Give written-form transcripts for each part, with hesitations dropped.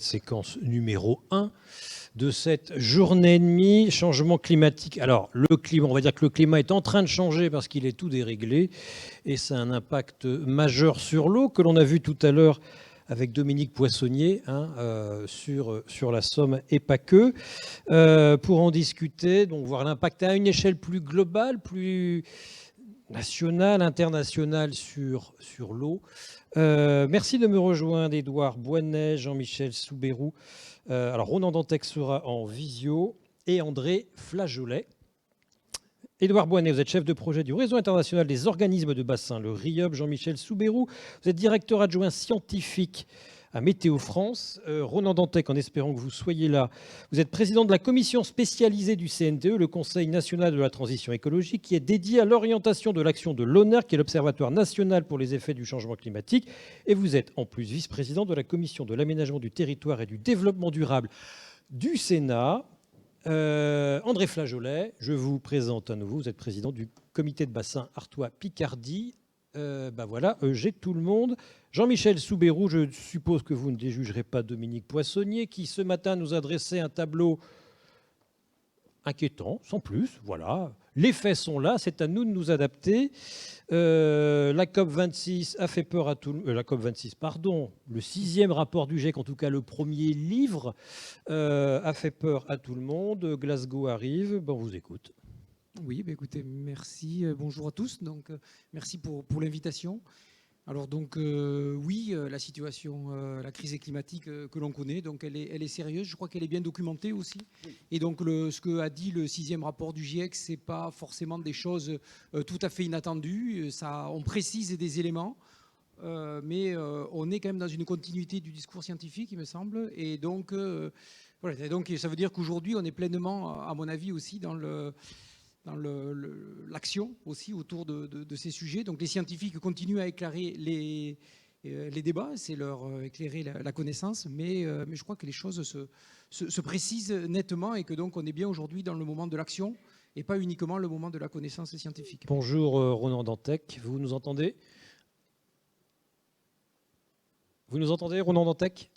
Séquence numéro 1 de cette journée et demie, changement climatique. Alors, le climat, on va dire que le climat est en train de changer parce qu'il est tout déréglé et ça a un impact majeur sur l'eau que l'on a vu tout à l'heure avec Dominique Poissonnier sur la Somme et pas que. Pour en discuter, donc voir l'impact à une échelle plus globale, plus nationale, internationale sur l'eau. Merci de me rejoindre, Édouard Boinet, Jean-Michel Soubérou. Alors, Ronan Dantec sera en visio et André Flageolet. Édouard Boinet, vous êtes chef de projet du Réseau international des organismes de bassin, le RIOB. Jean-Michel Soubérou, vous êtes directeur adjoint scientifique à Météo France. Ronan Dantec, en espérant que vous soyez là, vous êtes président de la commission spécialisée du CNTE, le Conseil national de la transition écologique, qui est dédié à l'orientation de l'action de l'ONER, qui est l'Observatoire national pour les effets du changement climatique. Et vous êtes en plus vice-président de la commission de l'aménagement du territoire et du développement durable du Sénat. André Flageolet, je vous présente à nouveau, vous êtes président du comité de bassin Artois-Picardie. Voilà, j'ai tout le monde. Jean-Michel Soubérou, je suppose que vous ne déjugerez pas Dominique Poissonnier, qui ce matin nous a dressé un tableau inquiétant, sans plus. Voilà, les faits sont là, c'est à nous de nous adapter. La COP26 a fait peur à tout le monde. La COP26, pardon, le 6e rapport du GIEC, en tout cas le premier livre, a fait peur à tout le monde. Glasgow arrive, on vous écoute. Oui, écoutez, merci. Bonjour à tous. Donc, merci pour l'invitation. Alors donc oui, la situation, la crise climatique que l'on connaît, donc elle est sérieuse. Je crois qu'elle est bien documentée aussi. Oui. Et donc ce que a dit le 6e rapport du GIEC, c'est pas forcément des choses tout à fait inattendues. Ça, on précise des éléments, mais on est quand même dans une continuité du discours scientifique, il me semble. Et donc voilà. Et donc ça veut dire qu'aujourd'hui, on est pleinement, à mon avis aussi, dans l'action aussi autour de ces sujets. Donc les scientifiques continuent à éclairer les débats, c'est leur éclairer la connaissance, mais je crois que les choses se précisent nettement et que donc on est bien aujourd'hui dans le moment de l'action et pas uniquement le moment de la connaissance scientifique. Bonjour Ronan Dantec, vous nous entendez? Vous nous entendez, Ronan Dantec?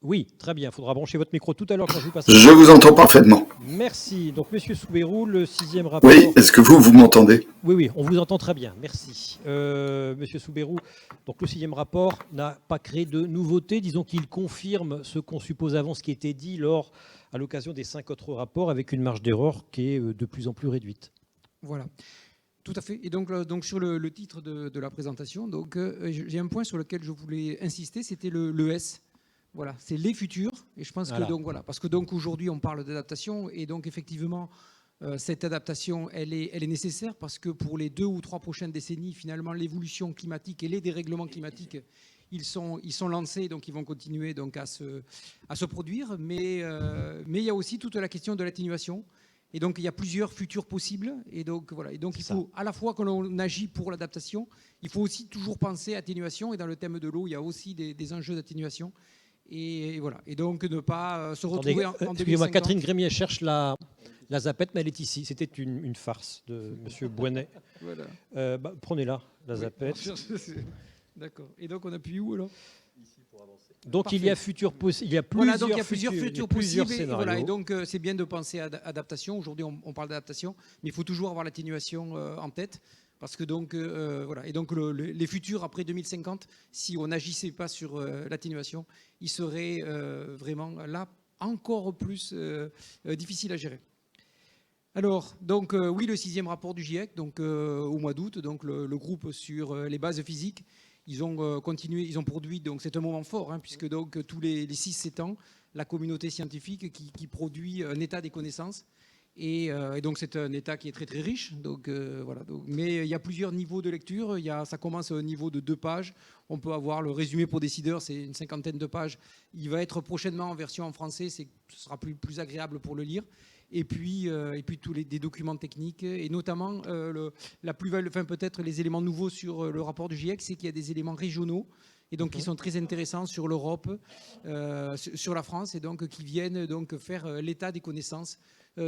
Oui, très bien. Il faudra brancher votre micro tout à l'heure quand je vous passe. Je vous entends parfaitement. Merci. Donc, Monsieur Soubérou, le 6e rapport... Oui, est-ce que vous m'entendez? Oui, on vous entend très bien. Merci. Monsieur Soubérou, donc le 6e rapport n'a pas créé de nouveautés. Disons qu'il confirme ce qu'on suppose avant, ce qui était dit à l'occasion des 5 autres rapports, avec une marge d'erreur qui est de plus en plus réduite. Voilà. Tout à fait. Et donc sur le titre de la présentation, j'ai un point sur lequel je voulais insister, c'était le S. Voilà, c'est les futurs. Et je pense que parce que aujourd'hui on parle d'adaptation et donc effectivement cette adaptation elle est nécessaire parce que pour les 2 ou 3 prochaines décennies, finalement l'évolution climatique et les dérèglements climatiques ils sont lancés, donc ils vont continuer donc à se produire. Mais il y a aussi toute la question de l'atténuation. Et donc, il y a plusieurs futurs possibles. Et donc, voilà. Et donc, il faut à la fois que l'on agit pour l'adaptation, il faut aussi toujours penser atténuation. Et dans le thème de l'eau, il y a aussi des enjeux d'atténuation. Et voilà. Et donc, ne pas se retrouver en 2050. Excusez-moi, Catherine Grémier cherche la zapette, mais elle est ici. C'était une farce de M. Boinet. Voilà. Prenez-la, la zapette. D'accord. Et donc, on appuie où alors? Donc Parfait. Il y a plusieurs futurs possibles. Et, voilà, et donc c'est bien de penser à adaptation. Aujourd'hui on parle d'adaptation, mais il faut toujours avoir l'atténuation en tête. Parce que donc, voilà. Et donc les futurs après 2050, si on n'agissait pas sur l'atténuation, ils seraient vraiment là encore plus difficiles à gérer. Alors, donc oui, le 6e rapport du GIEC, donc au mois d'août, donc le groupe sur les bases physiques. Ils ont continué, ils ont produit, donc c'est un moment fort, puisque donc tous les 6-7 ans, la communauté scientifique qui produit un état des connaissances. Et donc c'est un état qui est très très riche. Donc, voilà. Mais il y a plusieurs niveaux de lecture. Ça commence au niveau de 2 pages. On peut avoir le résumé pour décideurs, c'est une 50aine de pages. Il va être prochainement en version en français, ce sera plus agréable pour le lire. Et puis tous des documents techniques et notamment la plus-value, peut-être les éléments nouveaux sur le rapport du GIEC, c'est qu'il y a des éléments régionaux et donc qui sont très intéressants sur l'Europe, sur la France et donc qui viennent donc faire l'état des connaissances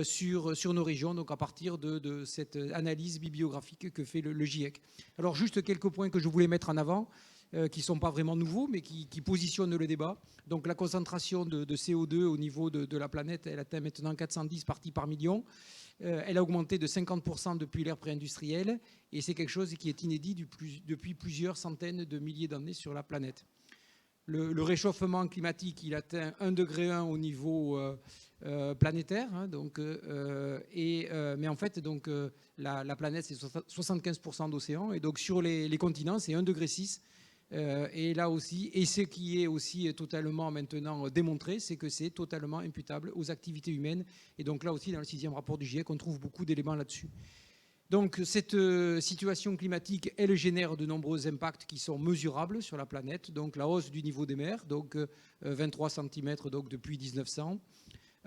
sur nos régions, donc à partir de cette analyse bibliographique que fait le GIEC. Alors juste quelques points que je voulais mettre en avant. qui ne sont pas vraiment nouveaux, mais qui positionnent le débat. Donc la concentration de CO2 au niveau de la planète, elle atteint maintenant 410 parties par million. Elle a augmenté de 50% depuis l'ère pré-industrielle, et c'est quelque chose qui est inédit depuis plusieurs centaines de milliers d'années sur la planète. Le réchauffement climatique, il atteint 1,1 degré au niveau planétaire, hein, mais en fait, la planète, c'est 75% d'océan, et donc sur les continents, c'est 1,6 degré. Et là aussi, et ce qui est aussi totalement maintenant démontré, c'est que c'est totalement imputable aux activités humaines. Et donc là aussi, dans le 6e rapport du GIEC, on trouve beaucoup d'éléments là-dessus. Donc cette situation climatique, elle génère de nombreux impacts qui sont mesurables sur la planète. Donc la hausse du niveau des mers, donc 23 cm donc, depuis 1900,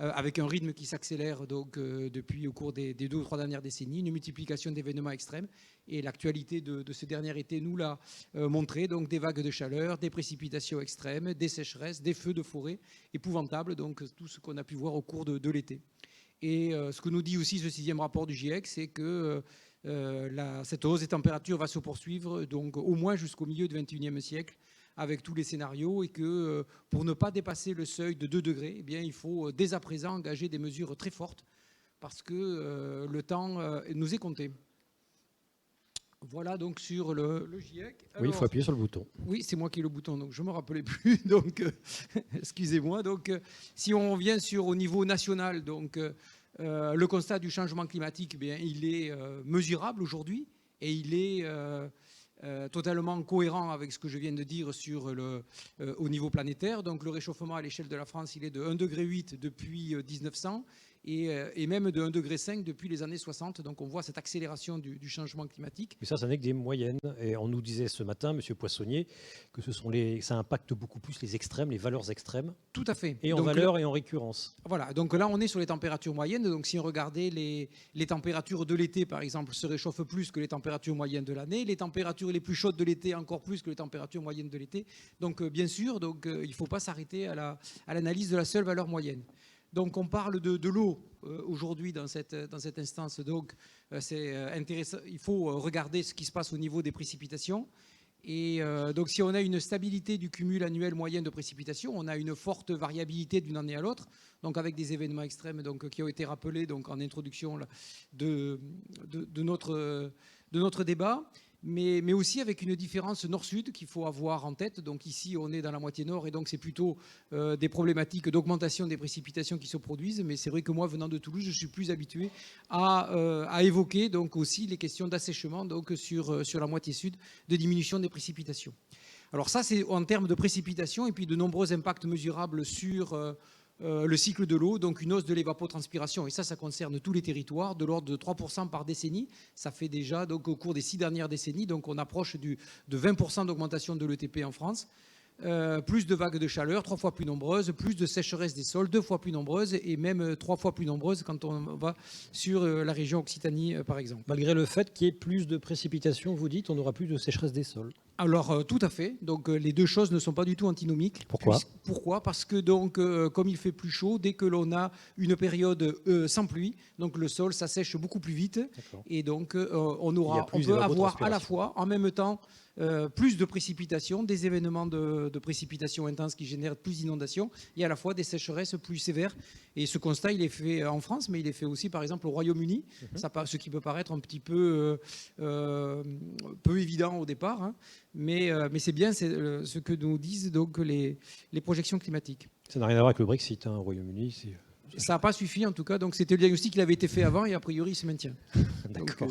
avec un rythme qui s'accélère depuis au cours des 2 ou 3 dernières décennies, une multiplication d'événements extrêmes. Et l'actualité de ce dernier été nous l'a montré, donc des vagues de chaleur, des précipitations extrêmes, des sécheresses, des feux de forêt épouvantables, donc tout ce qu'on a pu voir au cours de l'été. Et ce que nous dit aussi ce 6e rapport du GIEC, c'est que cette hausse des températures va se poursuivre donc, au moins jusqu'au milieu du XXIe siècle, avec tous les scénarios, et que pour ne pas dépasser le seuil de 2 degrés, eh bien, il faut dès à présent engager des mesures très fortes, parce que le temps nous est compté. Voilà donc sur le GIEC. Alors, oui, il faut appuyer sur le bouton. Oui, c'est moi qui ai le bouton, donc je ne me rappelais plus, donc excusez-moi. Donc si on revient au niveau national, donc le constat du changement climatique, eh bien, il est mesurable aujourd'hui, et il est totalement cohérent avec ce que je viens de dire au niveau planétaire. Donc le réchauffement à l'échelle de la France, il est de 1,8 degré depuis 1900, et même de 1,5 degré depuis les années 60. Donc on voit cette accélération du changement climatique. Mais ça n'est que des moyennes. Et on nous disait ce matin, M. Poissonnier, que ça impacte beaucoup plus les extrêmes, les valeurs extrêmes. Tout à fait. Et en valeur et en récurrence. Voilà, donc là on est sur les températures moyennes. Donc si on regardait les températures de l'été, par exemple, se réchauffent plus que les températures moyennes de l'année. Les températures les plus chaudes de l'été encore plus que les températures moyennes de l'été. Donc bien sûr, il ne faut pas s'arrêter à l'analyse de la seule valeur moyenne. Donc on parle de l'eau aujourd'hui dans cette instance. Donc c'est intéressant. Il faut regarder ce qui se passe au niveau des précipitations. Et donc si on a une stabilité du cumul annuel moyen de précipitations, on a une forte variabilité d'une année à l'autre, donc avec des événements extrêmes qui ont été rappelés donc en introduction là, de notre débat. Mais aussi avec une différence nord-sud qu'il faut avoir en tête. Donc ici, on est dans la moitié nord, et donc c'est plutôt des problématiques d'augmentation des précipitations qui se produisent. Mais c'est vrai que moi, venant de Toulouse, je suis plus habitué à évoquer donc aussi les questions d'assèchement donc sur la moitié sud, de diminution des précipitations. Alors ça, c'est en termes de précipitations, et puis de nombreux impacts mesurables sur le cycle de l'eau, donc une hausse de l'évapotranspiration, et ça concerne tous les territoires, de l'ordre de 3% par décennie. Ça fait déjà, donc, au cours des 6 dernières décennies, donc on approche de 20% d'augmentation de l'ETP en France. Plus de vagues de chaleur, 3 fois plus nombreuses, plus de sécheresse des sols, 2 fois plus nombreuses, et même 3 fois plus nombreuses quand on va sur la région Occitanie, par exemple. Malgré le fait qu'il y ait plus de précipitations, vous dites, on aura plus de sécheresse des sols. Alors tout à fait. Donc les deux choses ne sont pas du tout antinomiques. Pourquoi ? Pourquoi ? Parce que donc comme il fait plus chaud, dès que l'on a une période sans pluie, donc le sol s'assèche beaucoup plus vite. D'accord. Et donc on peut avoir à la fois en même temps plus de précipitations, des événements de précipitations intenses qui génèrent plus d'inondations, et à la fois des sécheresses plus sévères. Et ce constat, il est fait en France, mais il est fait aussi par exemple au Royaume-Uni, ce qui peut paraître un petit peu évident au départ, hein. Mais c'est bien ce que nous disent donc les projections climatiques. Ça n'a rien à voir avec le Brexit, hein, au Royaume-Uni. Ça n'a pas suffi en tout cas, donc c'était le diagnostic qui avait été fait avant, et a priori il se maintient. D'accord.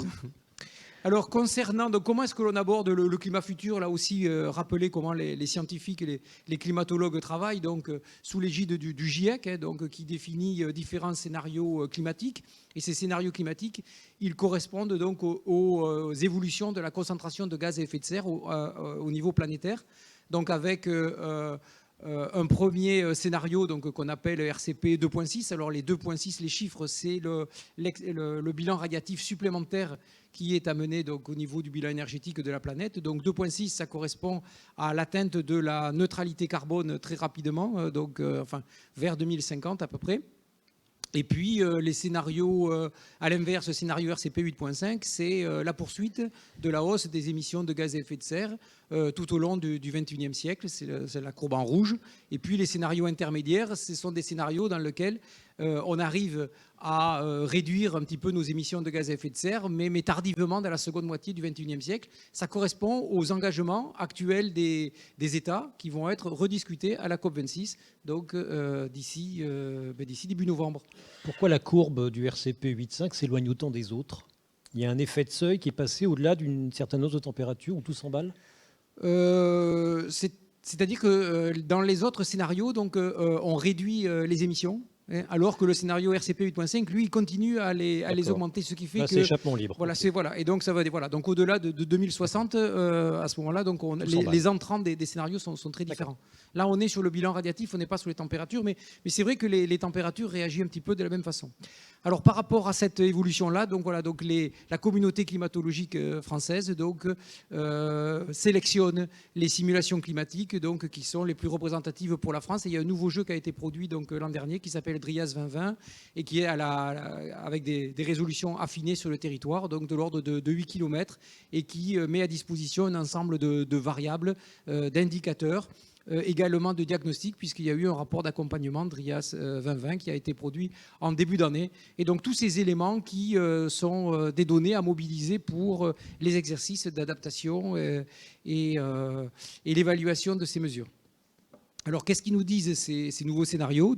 Alors concernant donc, comment est-ce que l'on aborde le climat futur, là aussi rappeler comment les scientifiques et les climatologues travaillent donc sous l'égide du GIEC, hein, donc qui définit différents scénarios climatiques, et ces scénarios climatiques, ils correspondent donc aux évolutions de la concentration de gaz à effet de serre au niveau planétaire, donc avec un premier scénario donc qu'on appelle RCP 2.6. Alors les 2.6, les chiffres, c'est le bilan radiatif supplémentaire qui est amené donc au niveau du bilan énergétique de la planète. Donc 2.6, ça correspond à l'atteinte de la neutralité carbone très rapidement, vers 2050 à peu près. Et puis les scénarios, à l'inverse, le scénario RCP 8.5, c'est la poursuite de la hausse des émissions de gaz à effet de serre tout au long du XXIe siècle, c'est la courbe en rouge. Et puis les scénarios intermédiaires, ce sont des scénarios dans lesquels on arrive à réduire un petit peu nos émissions de gaz à effet de serre, mais tardivement dans la seconde moitié du XXIe siècle. Ça correspond aux engagements actuels des États qui vont être rediscutés à la COP26, donc d'ici début novembre. Pourquoi la courbe du RCP 8.5 s'éloigne autant des autres? Il y a un effet de seuil qui est passé au-delà d'une certaine hausse de température où tout s'emballe? C'est-à-dire que dans les autres scénarios, donc, on réduit les émissions, alors que le scénario RCP 8.5, lui, il continue à les augmenter, ce qui fait que c'est échappement libre. Voilà, et donc ça va donc au-delà de 2060, à ce moment-là, donc les entrants des scénarios sont très différents. Là, on est sur le bilan radiatif, on n'est pas sur les températures, mais c'est vrai que les températures réagissent un petit peu de la même façon. Alors par rapport à cette évolution-là, donc la communauté climatologique française sélectionne les simulations climatiques qui sont les plus représentatives pour la France. Et il y a un nouveau jeu qui a été produit l'an dernier qui s'appelle DRIAS 2020 et qui est avec des résolutions affinées sur le territoire, donc de l'ordre de 8 km, et qui met à disposition un ensemble de variables, d'indicateurs, également de diagnostic, puisqu'il y a eu un rapport d'accompagnement de DRIAS 2020 qui a été produit en début d'année. Et donc tous ces éléments qui sont des données à mobiliser pour les exercices d'adaptation et l'évaluation de ces mesures. Alors qu'est-ce qu'ils nous disent ces nouveaux scénarios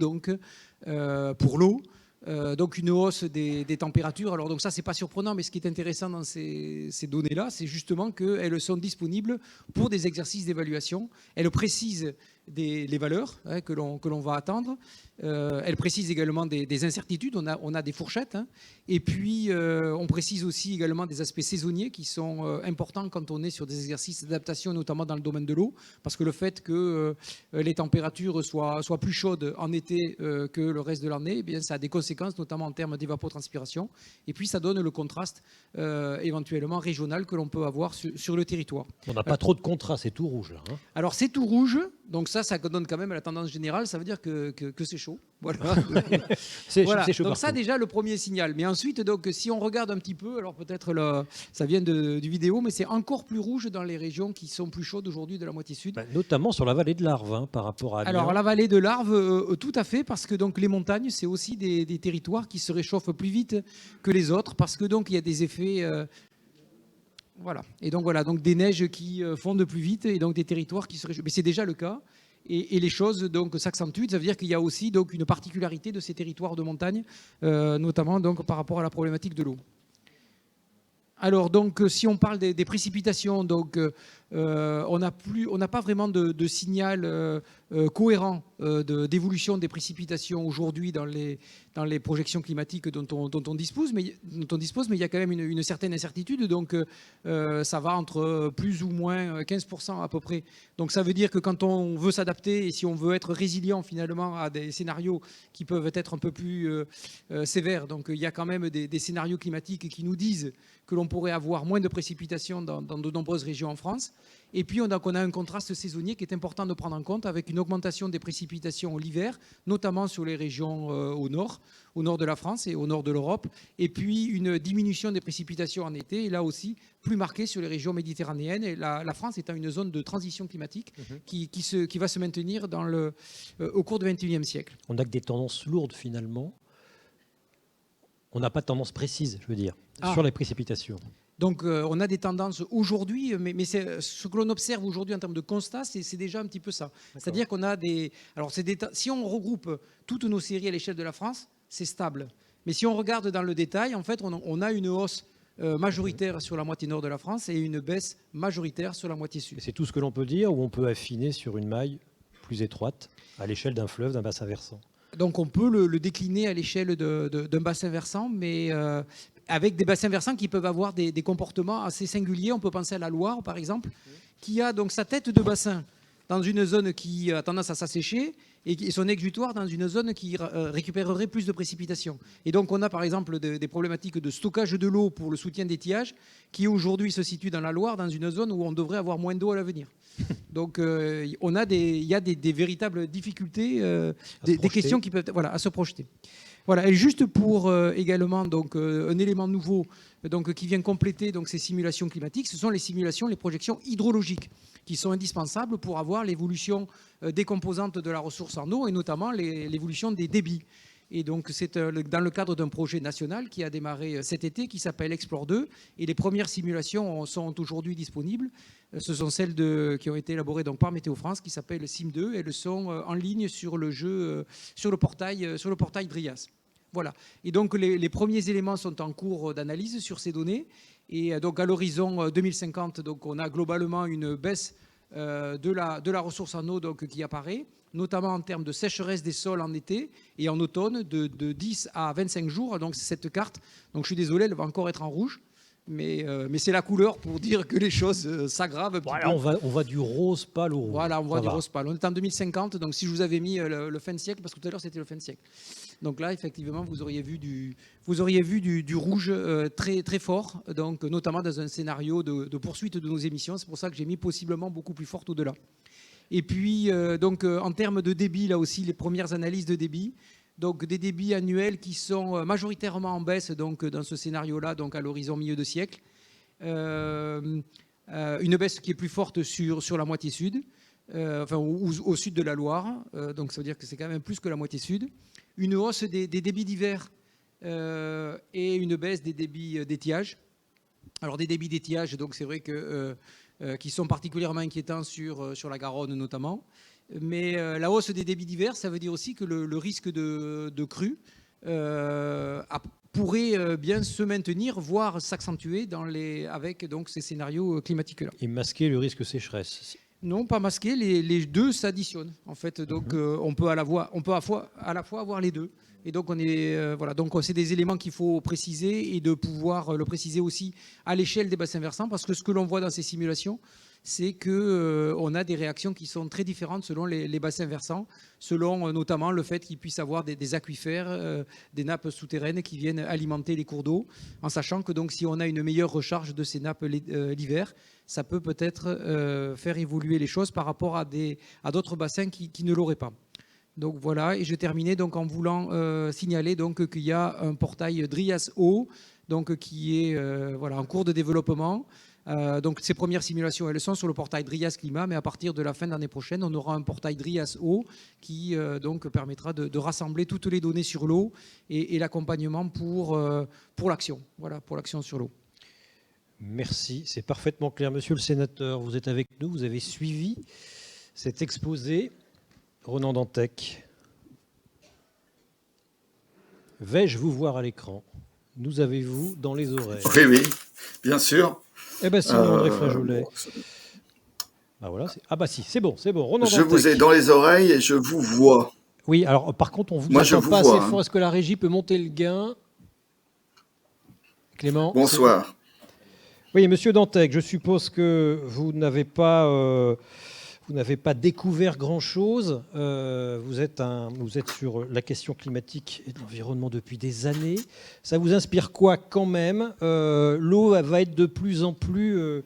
pour l'eau? Donc une hausse des températures. Alors donc ça, c'est pas surprenant, mais ce qui est intéressant dans ces données-là, c'est justement qu'elles sont disponibles pour des exercices d'évaluation. Elles précisent les valeurs que l'on va attendre. Elle précise également des incertitudes, on a des fourchettes. Et puis, on précise aussi également des aspects saisonniers qui sont importants quand on est sur des exercices d'adaptation, notamment dans le domaine de l'eau, parce que le fait que les températures soient plus chaudes en été que le reste de l'année, eh bien, ça a des conséquences, notamment en termes d'évapotranspiration. Et puis, ça donne le contraste éventuellement régional que l'on peut avoir sur le territoire. On n'a pas trop de contraste, c'est tout rouge là. Alors, c'est tout rouge. Donc ça donne quand même la tendance générale, ça veut dire que c'est chaud. Voilà. C'est chaud Donc partout. ça déjà le premier signal. Mais ensuite, donc, si on regarde un petit peu, alors peut-être ça vient du vidéo, mais c'est encore plus rouge dans les régions qui sont plus chaudes aujourd'hui de la moitié sud. Notamment sur la vallée de l'Arve par rapport à Amiens. Alors la vallée de l'Arve, tout à fait, parce que donc, les montagnes, c'est aussi des territoires qui se réchauffent plus vite que les autres, parce que donc il y a des effets... Voilà. Et donc donc des neiges qui fondent plus vite et donc des territoires qui se réchauffent. Mais c'est déjà le cas. Et les choses donc s'accentuent. Ça veut dire qu'il y a aussi donc une particularité de ces territoires de montagne, notamment donc par rapport à la problématique de l'eau. Alors donc si on parle des précipitations, donc on n'a pas vraiment de signal cohérent d'évolution des précipitations aujourd'hui dans les projections climatiques dont on dispose, mais il y a quand même une certaine incertitude. Donc ça va entre plus ou moins 15% à peu près. Donc ça veut dire que quand on veut s'adapter et si on veut être résilient finalement à des scénarios qui peuvent être un peu plus sévères, donc il y a quand même des scénarios climatiques qui nous disent que l'on pourrait avoir moins de précipitations dans de nombreuses régions en France. Et puis, on a un contraste saisonnier qui est important de prendre en compte avec une augmentation des précipitations l'hiver, notamment sur les régions au nord de la France et au nord de l'Europe. Et puis, une diminution des précipitations en été, et là aussi, plus marquée sur les régions méditerranéennes. Et la France étant une zone de transition climatique qui va se maintenir au cours du XXIe siècle. On n'a que des tendances lourdes, finalement. On n'a pas de tendance précise, je veux dire, sur les précipitations. Donc, on a des tendances aujourd'hui, mais ce que l'on observe aujourd'hui en termes de constat, c'est déjà un petit peu ça. C'est-à-dire qu'on a des... Alors, si on regroupe toutes nos séries à l'échelle de la France, c'est stable. Mais si on regarde dans le détail, en fait, on a une hausse majoritaire sur la moitié nord de la France et une baisse majoritaire sur la moitié sud. Et c'est tout ce que l'on peut dire, ou on peut affiner sur une maille plus étroite à l'échelle d'un fleuve, d'un bassin versant? Donc, on peut le décliner à l'échelle d'un bassin versant, mais... avec des bassins versants qui peuvent avoir des comportements assez singuliers. On peut penser à la Loire, par exemple, qui a donc sa tête de bassin dans une zone qui a tendance à s'assécher et son exutoire dans une zone qui récupérerait plus de précipitations. Et donc on a par exemple des problématiques de stockage de l'eau pour le soutien d'étiage qui aujourd'hui se situe dans la Loire, dans une zone où on devrait avoir moins d'eau à l'avenir. Donc il y a des véritables difficultés, des questions qui peuvent à se projeter. Voilà, et juste pour également donc, un élément nouveau donc, qui vient compléter donc, ces simulations climatiques, ce sont les projections hydrologiques qui sont indispensables pour avoir l'évolution des composantes de la ressource en eau et notamment l'évolution des débits. Et donc c'est dans le cadre d'un projet national qui a démarré cet été qui s'appelle Explore 2 et les premières simulations sont aujourd'hui disponibles. Ce sont celles qui ont été élaborées donc, par Météo France qui s'appellent SIM2 et elles sont en ligne sur le portail DRIAS. Voilà. Et donc les premiers éléments sont en cours d'analyse sur ces données. Et donc à l'horizon 2050, donc, on a globalement une baisse de la ressource en eau donc, qui apparaît, notamment en termes de sécheresse des sols en été et en automne de 10 à 25 jours. Donc c'est cette carte. Donc je suis désolé, elle va encore être en rouge. Mais c'est la couleur pour dire que les choses s'aggravent un petit peu. On va du rose pâle au rouge. Voilà, on va du rose pâle. On est en 2050, donc si je vous avais mis le fin de siècle, parce que tout à l'heure c'était le fin de siècle. Donc là, effectivement, vous auriez vu du rouge très, très fort, donc, notamment dans un scénario de poursuite de nos émissions. C'est pour ça que j'ai mis possiblement beaucoup plus forte au-delà. Et puis, donc, en termes de débit, là aussi, les premières analyses de débit. Donc des débits annuels qui sont majoritairement en baisse donc, dans ce scénario-là, donc à l'horizon milieu de siècle. Une baisse qui est plus forte sur la moitié sud, au sud de la Loire. Donc ça veut dire que c'est quand même plus que la moitié sud. Une hausse des débits d'hiver et une baisse des débits d'étiage. Alors des débits d'étiage, donc c'est vrai que qui sont particulièrement inquiétants sur la Garonne notamment. Mais la hausse des débits d'hiver, ça veut dire aussi que le risque de crue pourrait bien se maintenir, voire s'accentuer avec donc, ces scénarios climatiques-là. Et masquer le risque sécheresse. Non, pas masquer, les deux s'additionnent en fait. Donc on peut à la fois avoir les deux. Et donc donc c'est des éléments qu'il faut préciser et de pouvoir le préciser aussi à l'échelle des bassins versants, parce que ce que l'on voit dans ces simulations, c'est qu'on a des réactions qui sont très différentes selon les bassins versants, selon notamment le fait qu'il puisse avoir des aquifères, des nappes souterraines qui viennent alimenter les cours d'eau, en sachant que donc, si on a une meilleure recharge de ces nappes l'hiver, ça peut peut-être faire évoluer les choses par rapport à d'autres bassins qui ne l'auraient pas. Donc voilà, et je terminais donc en voulant signaler donc qu'il y a un portail DRIAS Eau donc qui est en cours de développement. Donc ces premières simulations, elles sont sur le portail DRIAS Climat, mais à partir de la fin de l'année prochaine, on aura un portail DRIAS Eau qui donc permettra de rassembler toutes les données sur l'eau et l'accompagnement pour l'action, pour l'action sur l'eau. Merci, c'est parfaitement clair. Monsieur le sénateur, vous êtes avec nous, vous avez suivi cet exposé. Ronan Dantec. Vais-je vous voir à l'écran? Nous avez-vous dans les oreilles? Oui, bien sûr. Eh bien, sinon, André Flageolet. Si, c'est bon. Ronan Je Dantec. vous ai dans les oreilles et je vous vois. Oui, alors par contre, on vous entend pas assez fort. Est-ce que la régie peut monter le gain? Clément? Bonsoir. Oui, monsieur Dantec, je suppose que vous n'avez pas découvert grand-chose. Vous êtes sur la question climatique et de l'environnement depuis des années. Ça vous inspire quoi quand même? L'eau va être de plus en plus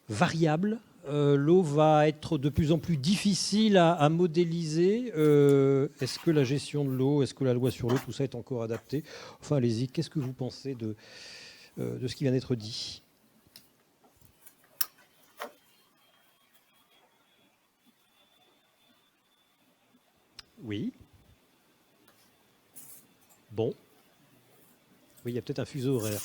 variable. L'eau va être de plus en plus difficile à modéliser. Est-ce que la gestion de l'eau, est-ce que la loi sur l'eau, tout ça est encore adapté? Enfin, allez-y, qu'est-ce que vous pensez de ce qui vient d'être dit? Oui. Bon. Oui, il y a peut-être un fuseau horaire.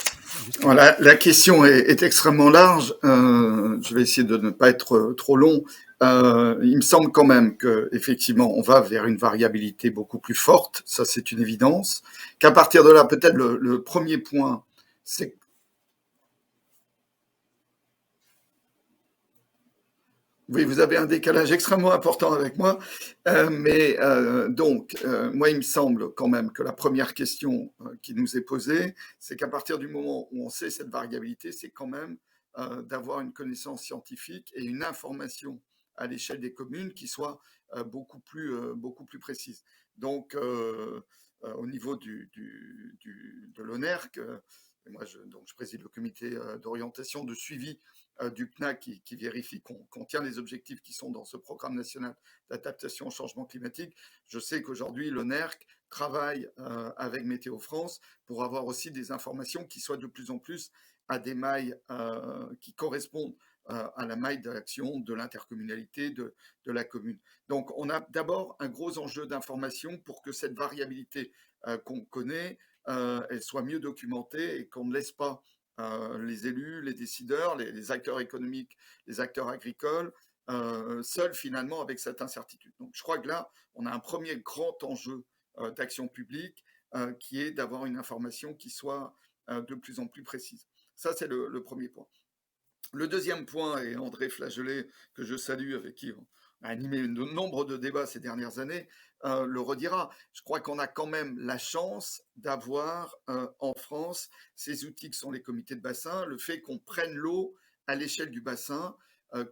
Voilà, la question est extrêmement large. Je vais essayer de ne pas être trop long. Il me semble quand même qu'effectivement, on va vers une variabilité beaucoup plus forte. Ça, c'est une évidence. Qu'à partir de là, peut-être le premier point, c'est... Oui, vous avez un décalage extrêmement important avec moi, moi, il me semble quand même que la première question qui nous est posée, c'est qu'à partir du moment où on sait cette variabilité, c'est quand même d'avoir une connaissance scientifique et une information à l'échelle des communes qui soit beaucoup plus précise. Donc, au niveau de l'ONERC, moi, je préside le comité d'orientation, de suivi du CNAC qui vérifie qu'on tient les objectifs qui sont dans ce programme national d'adaptation au changement climatique. Je sais qu'aujourd'hui, l'ONERC travaille avec Météo France pour avoir aussi des informations qui soient de plus en plus à des mailles qui correspondent à la maille d'action de l'intercommunalité, de la commune. Donc, on a d'abord un gros enjeu d'information pour que cette variabilité qu'on connaît, elle soit mieux documentée et qu'on ne laisse pas les élus, les décideurs, les acteurs économiques, les acteurs agricoles, seuls finalement avec cette incertitude. Donc je crois que là, on a un premier grand enjeu d'action publique qui est d'avoir une information qui soit de plus en plus précise. Ça, c'est le premier point. Le deuxième point, et André Flageolet, que je salue, avec qui on a animé de nombre de débats ces dernières années, le redira. Je crois qu'on a quand même la chance d'avoir en France ces outils que sont les comités de bassin, le fait qu'on prenne l'eau à l'échelle du bassin,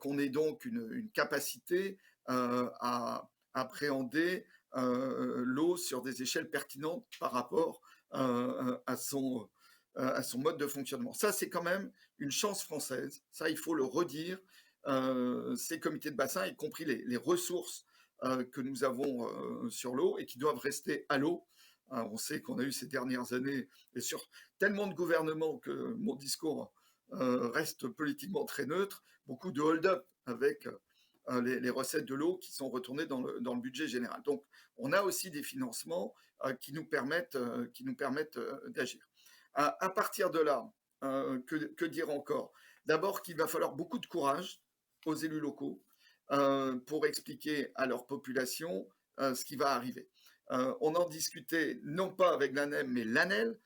qu'on ait donc une capacité à appréhender l'eau sur des échelles pertinentes par rapport à son mode de fonctionnement. Ça, c'est quand même une chance française. Ça, il faut le redire. Ces comités de bassin, y compris les ressources que nous avons sur l'eau et qui doivent rester à l'eau. On sait qu'on a eu ces dernières années, et sur tellement de gouvernements que mon discours reste politiquement très neutre, beaucoup de hold-up avec les recettes de l'eau qui sont retournées dans le budget général. Donc, on a aussi des financements qui nous permettent d'agir. À partir de là, que dire encore? D'abord qu'il va falloir beaucoup de courage aux élus locaux pour expliquer à leur population ce qui va arriver. On en discutait non pas avec l'ANEM, mais l'ANEL,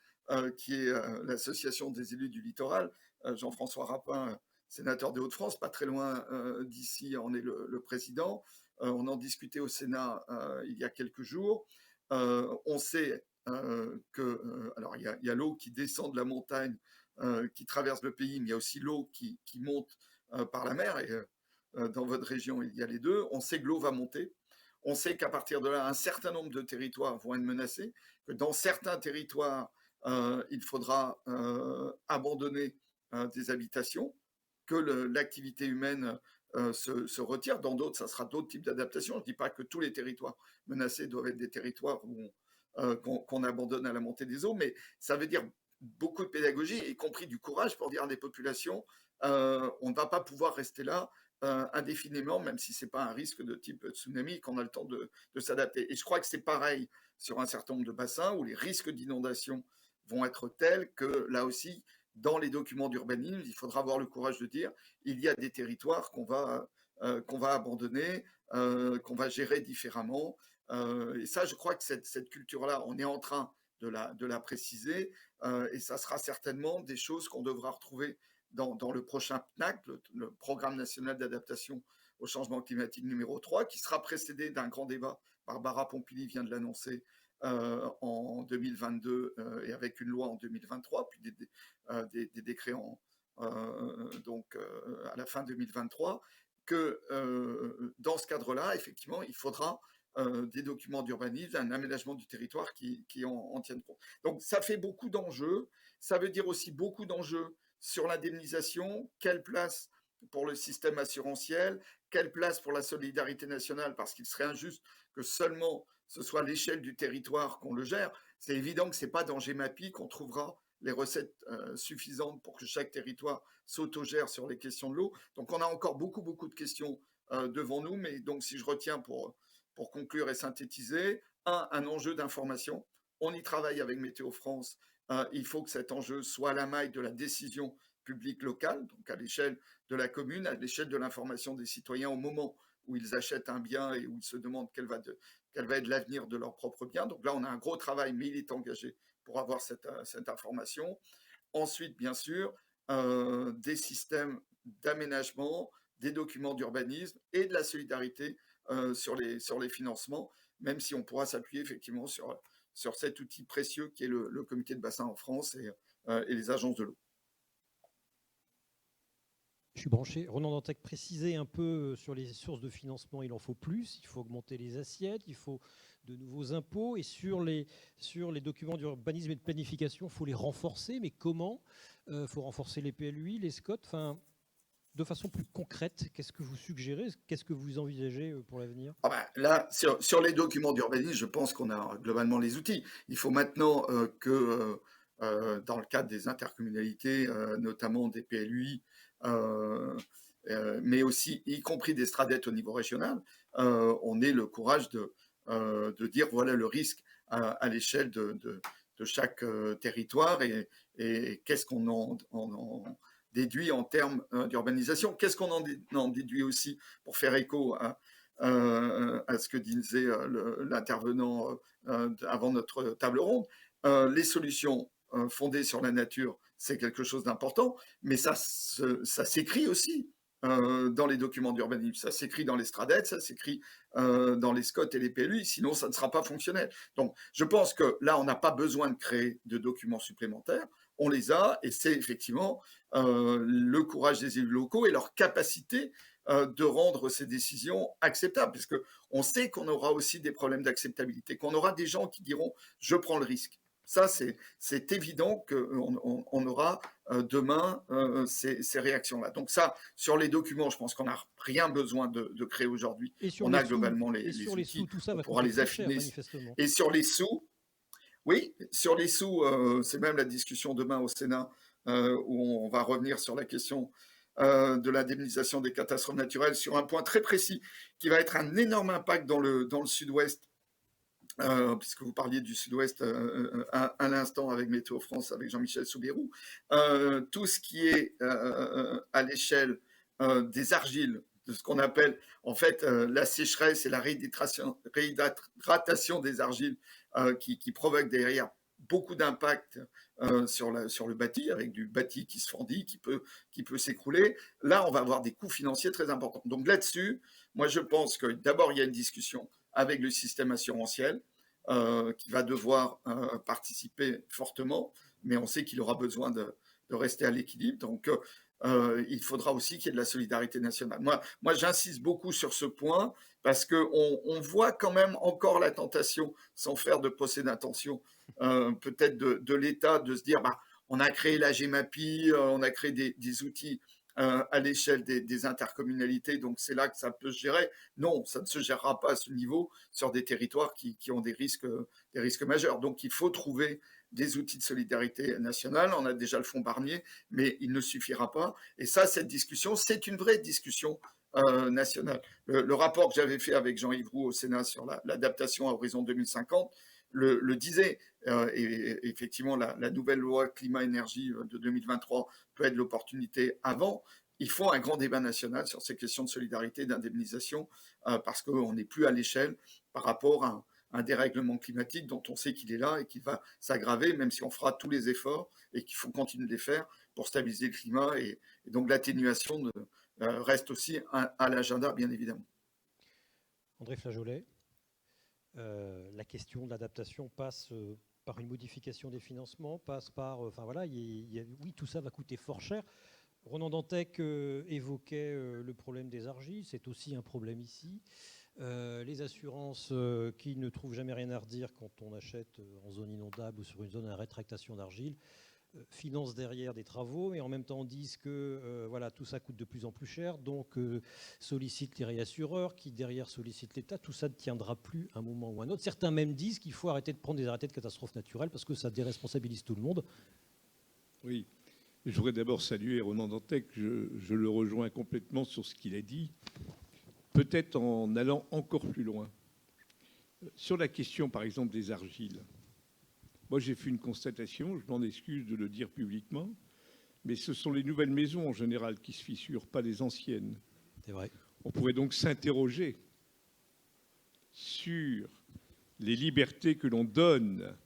qui est l'association des élus du littoral. Jean-François Rapin, sénateur des Hauts-de-France, pas très loin d'ici, en est le président. On en discutait au Sénat il y a quelques jours. On sait alors il y a l'eau qui descend de la montagne, qui traverse le pays, mais il y a aussi l'eau qui monte par la mer, et dans votre région, il y a les deux. On sait que l'eau va monter. On sait qu'à partir de là, un certain nombre de territoires vont être menacés, que dans certains territoires, il faudra abandonner des habitations, que l'activité humaine se retire. Dans d'autres, ça sera d'autres types d'adaptations. Je ne dis pas que tous les territoires menacés doivent être des territoires qu'on abandonne à la montée des eaux, mais ça veut dire beaucoup de pédagogie, y compris du courage pour dire à des populations, on ne va pas pouvoir rester là indéfiniment, même si c'est pas un risque de type tsunami, qu'on a le temps de s'adapter. Et je crois que c'est pareil sur un certain nombre de bassins où les risques d'inondation vont être tels que là aussi, dans les documents d'urbanisme, il faudra avoir le courage de dire il y a des territoires qu'on va abandonner, qu'on va gérer différemment. Et ça, je crois que cette culture-là, on est en train de la préciser, et ça sera certainement des choses qu'on devra retrouver dans le prochain PNAC, le Programme national d'adaptation au changement climatique numéro 3, qui sera précédé d'un grand débat. Barbara Pompili vient de l'annoncer en 2022 et avec une loi en 2023, puis des décrets à la fin 2023, que dans ce cadre-là, effectivement, il faudra des documents d'urbanisme, un aménagement du territoire qui en tiennent compte. Donc ça fait beaucoup d'enjeux, ça veut dire aussi beaucoup d'enjeux sur l'indemnisation, quelle place pour le système assurantiel, quelle place pour la solidarité nationale, parce qu'il serait injuste que seulement ce soit à l'échelle du territoire qu'on le gère. C'est évident que ce n'est pas dans GEMAPI qu'on trouvera les recettes suffisantes pour que chaque territoire s'autogère sur les questions de l'eau. Donc on a encore beaucoup de questions devant nous, mais donc si je retiens pour conclure et synthétiser, un enjeu d'information. On y travaille avec Météo France. Il faut que cet enjeu soit à la maille de la décision publique locale, donc à l'échelle de la commune, à l'échelle de l'information des citoyens au moment où ils achètent un bien et où ils se demandent quel va être l'avenir de leur propre bien. Donc là, on a un gros travail, mais il est engagé pour avoir cette information. Ensuite, bien sûr, des systèmes d'aménagement, des documents d'urbanisme et de la solidarité sur les financements, même si on pourra s'appuyer effectivement sur cet outil précieux qui est le comité de bassin en France et les agences de l'eau. Je suis branché. Ronan Dantec précisait un peu sur les sources de financement, il en faut plus, il faut augmenter les assiettes, il faut de nouveaux impôts, et sur les documents d'urbanisme et de planification, il faut les renforcer, mais comment? Il faut renforcer les PLUI, les SCOT, enfin, de façon plus concrète, qu'est-ce que vous suggérez? Qu'est-ce que vous envisagez pour l'avenir? Ah ben, là, sur les documents d'urbanisme, je pense qu'on a globalement les outils. Il faut maintenant que, dans le cadre des intercommunalités, notamment des PLUI, mais aussi, y compris des STRADET au niveau régional, on ait le courage de dire voilà le risque à l'échelle de chaque territoire et qu'est-ce qu'on en déduit en termes d'urbanisation. Qu'est-ce qu'on en déduit aussi pour faire écho à ce que disait l'intervenant avant notre table ronde. Les solutions fondées sur la nature, c'est quelque chose d'important, mais ça s'écrit aussi dans les documents d'urbanisme, ça s'écrit dans les STRADET, ça s'écrit dans les SCOT et les PLUI, sinon ça ne sera pas fonctionnel. Donc je pense que là, on n'a pas besoin de créer de documents supplémentaires, on les a, et c'est effectivement le courage des élus locaux et leur capacité de rendre ces décisions acceptables, parce qu'on sait qu'on aura aussi des problèmes d'acceptabilité, qu'on aura des gens qui diront « je prends le risque ». Ça, c'est évident qu'on aura demain ces réactions-là. Donc ça, sur les documents, je pense qu'on n'a rien besoin de créer aujourd'hui. On a globalement les outils, tout ça on va pourra les affiner. manifestement. Et sur les sous, oui, sur les sous, c'est même la discussion demain au Sénat où on va revenir sur la question de l'indemnisation des catastrophes naturelles sur un point très précis qui va être un énorme impact dans le sud-ouest, puisque vous parliez du sud-ouest à l'instant avec Météo France, avec Jean-Michel Soubirous. Tout ce qui est à l'échelle des argiles, de ce qu'on appelle en fait la sécheresse et la réhydratation des argiles qui provoquent derrière beaucoup d'impact sur le bâti, avec du bâti qui se fendit, qui peut s'écrouler. Là, on va avoir des coûts financiers très importants. Donc là-dessus, moi je pense que d'abord, il y a une discussion avec le système assurantiel qui va devoir participer fortement, mais on sait qu'il aura besoin de rester à l'équilibre. Donc il faudra aussi qu'il y ait de la solidarité nationale. Moi j'insiste beaucoup sur ce point parce qu'on voit quand même encore la tentation, sans faire de procès d'intention, peut-être de l'État, de se dire on a créé la GEMAPI, on a créé des outils à l'échelle des intercommunalités, donc c'est là que ça peut se gérer. Non, ça ne se gérera pas à ce niveau sur des territoires qui ont des risques majeurs. Donc il faut trouver des outils de solidarité nationale. On a déjà le fonds Barnier, mais il ne suffira pas. Et ça, cette discussion, c'est une vraie discussion nationale. Le rapport que j'avais fait avec Jean-Yves Roux au Sénat sur l'adaptation à horizon 2050 le disait. Et effectivement, la nouvelle loi climat-énergie de 2023 peut être l'opportunité avant. Il faut un grand débat national sur ces questions de solidarité et d'indemnisation parce qu'on n'est plus à l'échelle par rapport à un dérèglement climatique dont on sait qu'il est là et qu'il va s'aggraver, même si on fera tous les efforts et qu'il faut continuer de les faire pour stabiliser le climat. Et donc l'atténuation reste aussi à l'agenda, bien évidemment. André Flageolet, la question de l'adaptation passe par une modification des financements, passe par... Enfin voilà, oui, tout ça va coûter fort cher. Ronan Dantec évoquait le problème des argiles, c'est aussi un problème ici. Les assurances qui ne trouvent jamais rien à redire quand on achète en zone inondable ou sur une zone à rétractation d'argile, financent derrière des travaux et en même temps disent que voilà, tout ça coûte de plus en plus cher, donc sollicitent les réassureurs qui derrière sollicitent l'État. Tout ça ne tiendra plus à un moment ou à un autre. Certains même disent qu'il faut arrêter de prendre des arrêtés de catastrophes naturelles parce que ça déresponsabilise tout le monde. Oui. Je voudrais d'abord saluer Ronan Dantec. Je le rejoins complètement sur ce qu'il a dit, peut-être en allant encore plus loin. Sur la question, par exemple, des argiles, moi j'ai fait une constatation, je m'en excuse de le dire publiquement, mais ce sont les nouvelles maisons en général qui se fissurent, pas les anciennes. C'est vrai. On pourrait donc s'interroger sur les libertés que l'on donne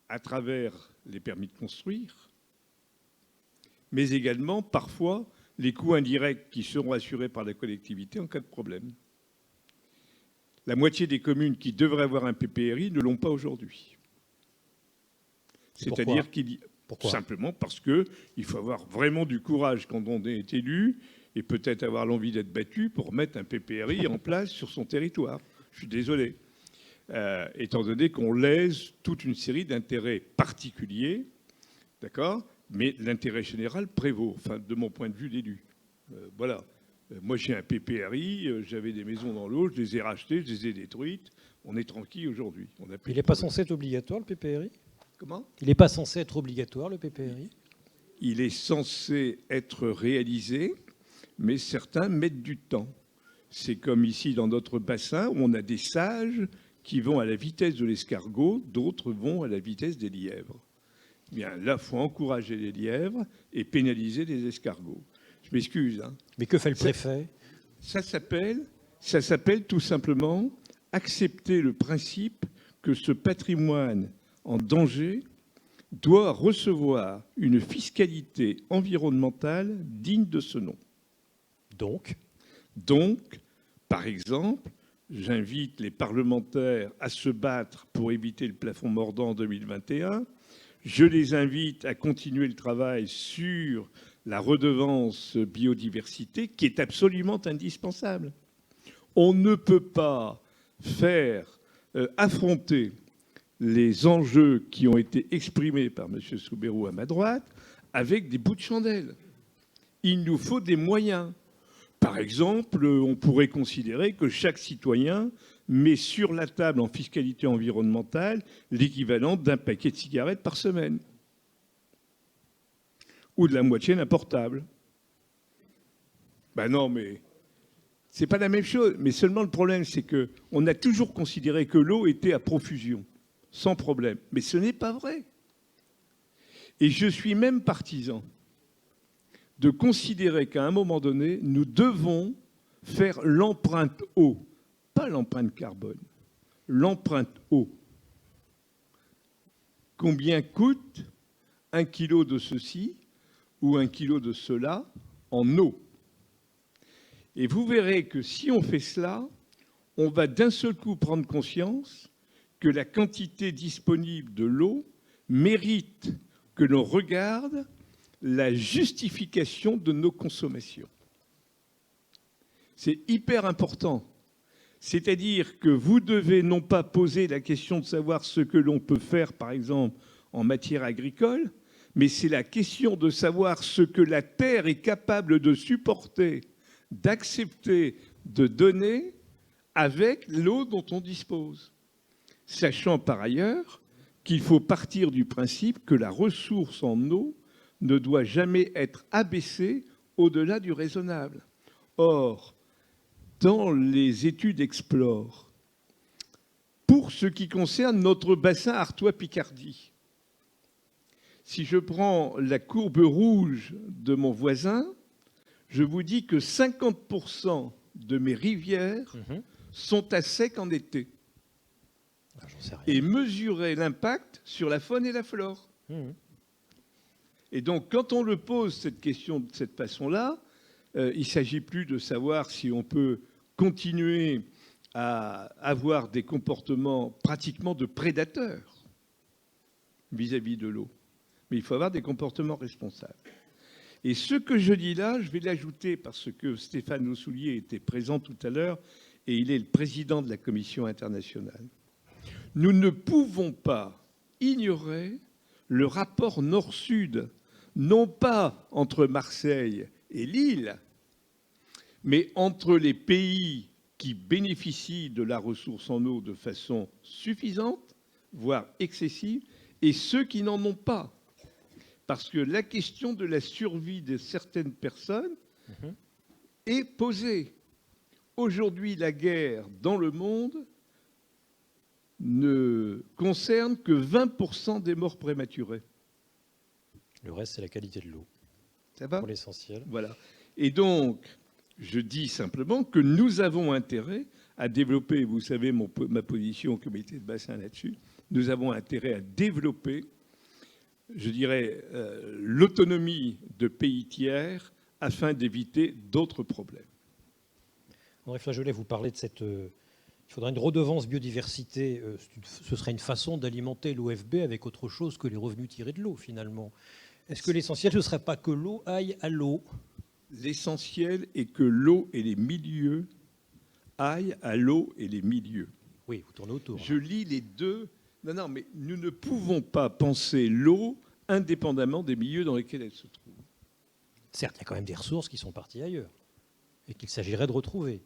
à travers les permis de construire, mais également, parfois, les coûts indirects qui seront assurés par la collectivité en cas de problème. La moitié des communes qui devraient avoir un PPRI ne l'ont pas aujourd'hui. C'est-à-dire qu'il y a... Simplement parce qu'il faut avoir vraiment du courage quand on est élu et peut-être avoir l'envie d'être battu pour mettre un PPRI en place sur son territoire. Je suis désolé. Étant donné qu'on lèse toute une série d'intérêts particuliers, d'accord, mais l'intérêt général prévaut, enfin, de mon point de vue d'élu. Voilà. Moi, j'ai un PPRI, j'avais des maisons dans l'eau, je les ai rachetées, je les ai détruites. On est tranquille aujourd'hui. Il n'est pas censé être obligatoire, le PPRI? Comment? Il n'est pas censé être obligatoire, le PPRI? Il est censé être réalisé, mais certains mettent du temps. C'est comme ici dans notre bassin où on a des sages qui vont à la vitesse de l'escargot, d'autres vont à la vitesse des lièvres. Bien, là, il faut encourager les lièvres et pénaliser les escargots. Je m'excuse. Hein. Mais que fait le préfet? Ça s'appelle tout simplement accepter le principe que ce patrimoine en danger doit recevoir une fiscalité environnementale digne de ce nom. Donc, par exemple, j'invite les parlementaires à se battre pour éviter le plafond mordant en 2021. Je les invite à continuer le travail sur la redevance biodiversité, qui est absolument indispensable. On ne peut pas faire affronter les enjeux qui ont été exprimés par M. Soubeyroux à ma droite avec des bouts de chandelle. Il nous faut des moyens. Par exemple, on pourrait considérer que chaque citoyen met sur la table en fiscalité environnementale l'équivalent d'un paquet de cigarettes par semaine. Ou de la moitié d'un portable. Ben non, mais c'est pas la même chose. Mais seulement le problème, c'est qu'on a toujours considéré que l'eau était à profusion, sans problème. Mais ce n'est pas vrai. Et je suis même partisan de considérer qu'à un moment donné, nous devons faire l'empreinte eau, pas l'empreinte carbone, l'empreinte eau. Combien coûte 1 kilo de ceci ou 1 kilo de cela en eau? Et vous verrez que si on fait cela, on va d'un seul coup prendre conscience que la quantité disponible de l'eau mérite que l'on regarde la justification de nos consommations. C'est hyper important. C'est-à-dire que vous devez non pas poser la question de savoir ce que l'on peut faire, par exemple, en matière agricole, mais c'est la question de savoir ce que la terre est capable de supporter, d'accepter, de donner avec l'eau dont on dispose. Sachant par ailleurs qu'il faut partir du principe que la ressource en eau ne doit jamais être abaissée au-delà du raisonnable. Or, dans les études Explore, pour ce qui concerne notre bassin Artois-Picardie, si je prends la courbe rouge de mon voisin, je vous dis que 50% de mes rivières sont à sec en été. Ah, j'en sais rien. Et mesurer l'impact sur la faune et la flore. Et donc, quand on le pose cette question de cette façon-là, il ne s'agit plus de savoir si on peut continuer à avoir des comportements pratiquement de prédateurs vis-à-vis de l'eau. Mais il faut avoir des comportements responsables. Et ce que je dis là, je vais l'ajouter parce que Stéphane Le Soulier était présent tout à l'heure et il est le président de la Commission internationale. Nous ne pouvons pas ignorer le rapport nord-sud, non pas entre Marseille et Lille, mais entre les pays qui bénéficient de la ressource en eau de façon suffisante, voire excessive, et ceux qui n'en ont pas. Parce que la question de la survie de certaines personnes est posée. Aujourd'hui, la guerre dans le monde ne concerne que 20% des morts prématurées. Le reste, c'est la qualité de l'eau. Ça va ? Pour l'essentiel. Voilà. Et donc, je dis simplement que nous avons intérêt à développer, vous savez ma position au comité de bassin là-dessus, nous avons intérêt à développer, je dirais, l'autonomie de pays tiers afin d'éviter d'autres problèmes. André Flageolet, vous parlez de cette... il faudra une redevance biodiversité. Ce serait une façon d'alimenter l'OFB avec autre chose que les revenus tirés de l'eau, finalement. Est-ce que l'essentiel, ce ne serait pas que l'eau aille à l'eau ? L'essentiel est que l'eau et les milieux aillent à l'eau et les milieux. Oui, vous tournez autour. Je lis les deux. Non, mais nous ne pouvons pas penser l'eau indépendamment des milieux dans lesquels elle se trouve. Certes, il y a quand même des ressources qui sont parties ailleurs et qu'il s'agirait de retrouver.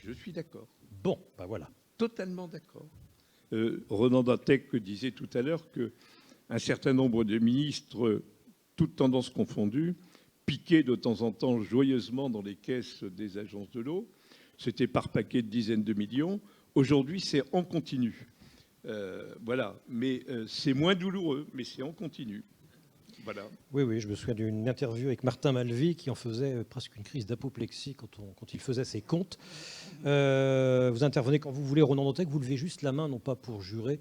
Je suis d'accord. Bon, ben voilà. Totalement d'accord. Ronan Dantec disait tout à l'heure qu'un certain nombre de ministres, toutes tendances confondues, piquaient de temps en temps joyeusement dans les caisses des agences de l'eau. C'était par paquet de dizaines de millions. Aujourd'hui, c'est en continu. Voilà. Mais c'est moins douloureux, mais c'est en continu. Voilà. Oui, je me souviens d'une interview avec Martin Malvy qui en faisait presque une crise d'apoplexie quand il faisait ses comptes. Vous intervenez quand vous voulez, Ronan Dantec, vous levez juste la main, non pas pour jurer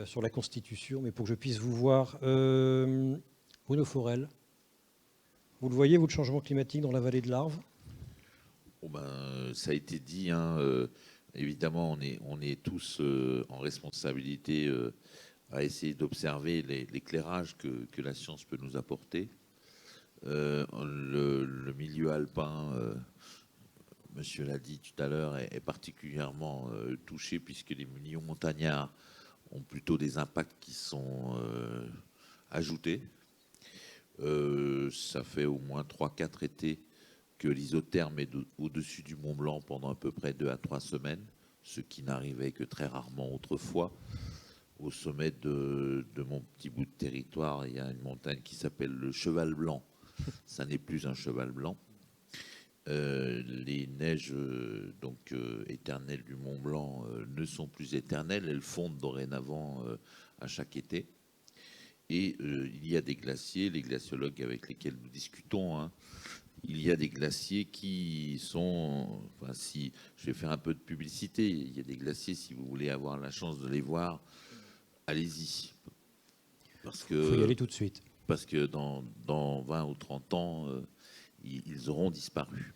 sur la Constitution, mais pour que je puisse vous voir. Bruno Forel, vous le voyez, vous, le changement climatique dans la vallée de l'Arve? Ça a été dit, évidemment, on est tous en responsabilité à essayer d'observer l'éclairage que la science peut nous apporter. Le milieu alpin, monsieur l'a dit tout à l'heure, est particulièrement touché puisque les milieux montagnards ont plutôt des impacts qui sont ajoutés. Ça fait au moins 3-4 étés que l'isotherme est au-dessus du Mont Blanc pendant à peu près 2 à 3 semaines, ce qui n'arrivait que très rarement autrefois. Au sommet de mon petit bout de territoire, il y a une montagne qui s'appelle le Cheval Blanc. Ça n'est plus un cheval blanc. Les neiges éternelles du Mont Blanc ne sont plus éternelles. Elles fondent dorénavant à chaque été. Et il y a des glaciers, les glaciologues avec lesquels nous discutons, il y a des glaciers qui sont... Enfin, si je vais faire un peu de publicité, il y a des glaciers, si vous voulez avoir la chance de les voir, allez-y. Parce que, il faut y aller tout de suite. Parce que dans 20 ou 30 ans, ils auront disparu.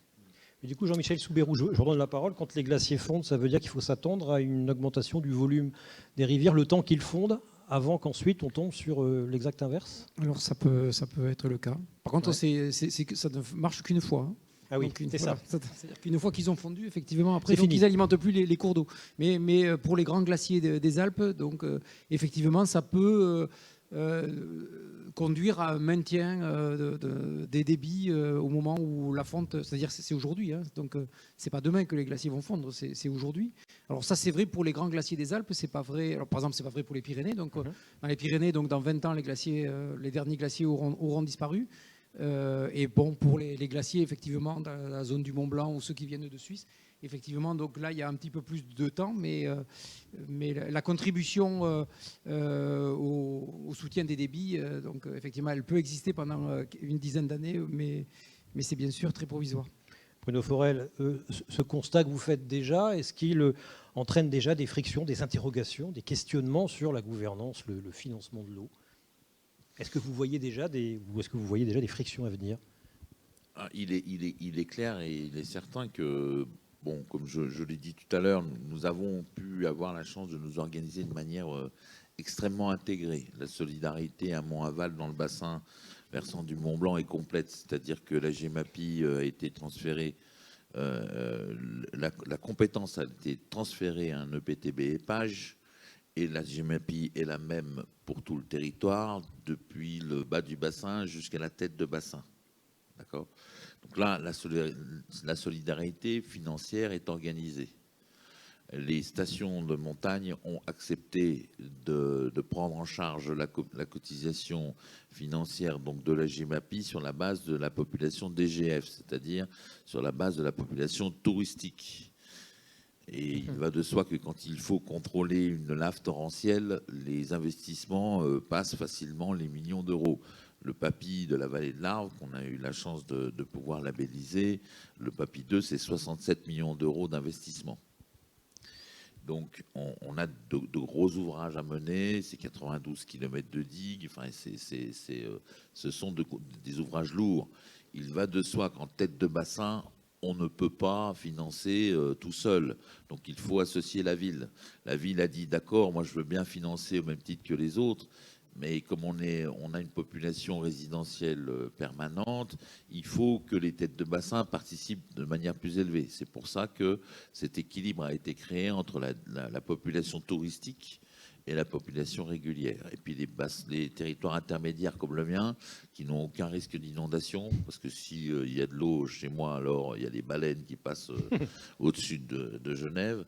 Et du coup, Jean-Michel Soubérou, je vous redonne la parole. Quand les glaciers fondent, ça veut dire qu'il faut s'attendre à une augmentation du volume des rivières le temps qu'ils fondent, avant qu'ensuite on tombe sur l'exact inverse? Alors ça peut être le cas. Par contre, Ouais. c'est que ça ne marche qu'une fois. Ah oui, Donc, c'est ça. C'est-à-dire qu'une fois qu'ils ont fondu, effectivement, après, C'est donc, fini. ils n'alimentent plus les cours d'eau. Mais pour les grands glaciers des Alpes, donc, effectivement, ça peut conduire à un maintien des débits au moment où la fonte, c'est-à-dire c'est aujourd'hui, donc c'est pas demain que les glaciers vont fondre, c'est aujourd'hui. Alors ça c'est vrai pour les grands glaciers des Alpes, c'est pas vrai. Alors par exemple c'est pas vrai pour les Pyrénées, donc dans les Pyrénées, donc dans 20 ans les glaciers, les derniers glaciers auront disparu. Et bon, pour les glaciers, effectivement, dans la zone du Mont Blanc ou ceux qui viennent de Suisse, effectivement, donc là, il y a un petit peu plus de temps, mais la contribution au soutien des débits, donc effectivement, elle peut exister pendant une dizaine d'années, mais c'est bien sûr très provisoire. Bruno Forel, ce constat que vous faites déjà, est-ce qu'il entraîne déjà des frictions, des interrogations, des questionnements sur la gouvernance, le financement de l'eau? Est-ce que vous voyez déjà des frictions à venir? Il est clair et il est certain que, bon, comme je l'ai dit tout à l'heure, nous avons pu avoir la chance de nous organiser de manière extrêmement intégrée. La solidarité amont-aval dans le bassin versant du Mont Blanc est complète, c'est-à-dire que la GEMAPI a été transférée, la compétence a été transférée à un EPTB EPAGE. Et la GEMAPI est la même pour tout le territoire, depuis le bas du bassin jusqu'à la tête de bassin. D'accord ? Donc là, la solidarité financière est organisée. Les stations de montagne ont accepté de prendre en charge la cotisation financière donc de la GEMAPI sur la base de la population DGF, c'est-à-dire sur la base de la population touristique. Et il va de soi que quand il faut contrôler une lave torrentielle, les investissements passent facilement les millions d'euros. Le PAPI de la vallée de l'Arve, qu'on a eu la chance de pouvoir labelliser, le PAPI 2, c'est 67 millions d'euros d'investissement. Donc on a de gros ouvrages à mener, c'est 92 km de digues, enfin, ce sont des ouvrages lourds. Il va de soi qu'en tête de bassin, on ne peut pas financer tout seul. Donc il faut associer la ville. La ville a dit d'accord, moi je veux bien financer au même titre que les autres, Mais comme on a une population résidentielle permanente, il faut que les têtes de bassin participent de manière plus élevée. C'est pour ça que cet équilibre a été créé entre la population touristique et la population régulière. Et puis les territoires intermédiaires comme le mien, qui n'ont aucun risque d'inondation, parce que s'il y a de l'eau chez moi, alors il y a des baleines qui passent au-dessus de Genève.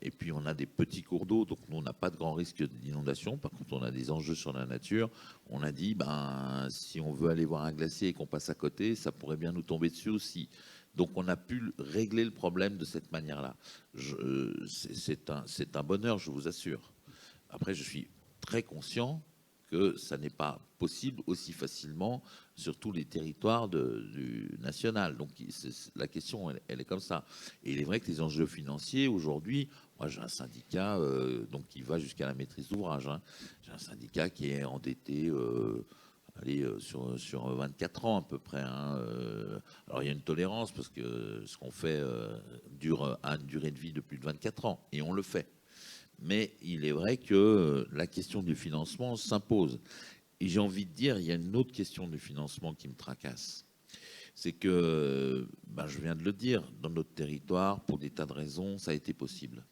Et puis on a des petits cours d'eau, donc nous on n'a pas de grand risque d'inondation. Par contre, on a des enjeux sur la nature. On a dit, si on veut aller voir un glacier et qu'on passe à côté, ça pourrait bien nous tomber dessus aussi. Donc on a pu régler le problème de cette manière-là. C'est un bonheur, je vous assure. Après, je suis très conscient que ça n'est pas possible aussi facilement sur tous les territoires du national. Donc la question, elle est comme ça. Et il est vrai que les enjeux financiers, aujourd'hui, moi j'ai un syndicat donc qui va jusqu'à la maîtrise d'ouvrage. Hein. J'ai un syndicat qui est endetté sur 24 ans à peu près. Hein. Alors il y a une tolérance parce que ce qu'on fait a une durée de vie de plus de 24 ans et on le fait. Mais il est vrai que la question du financement s'impose. Et j'ai envie de dire, il y a une autre question du financement qui me tracasse. C'est que, je viens de le dire, dans notre territoire, pour des tas de raisons, ça a été possible.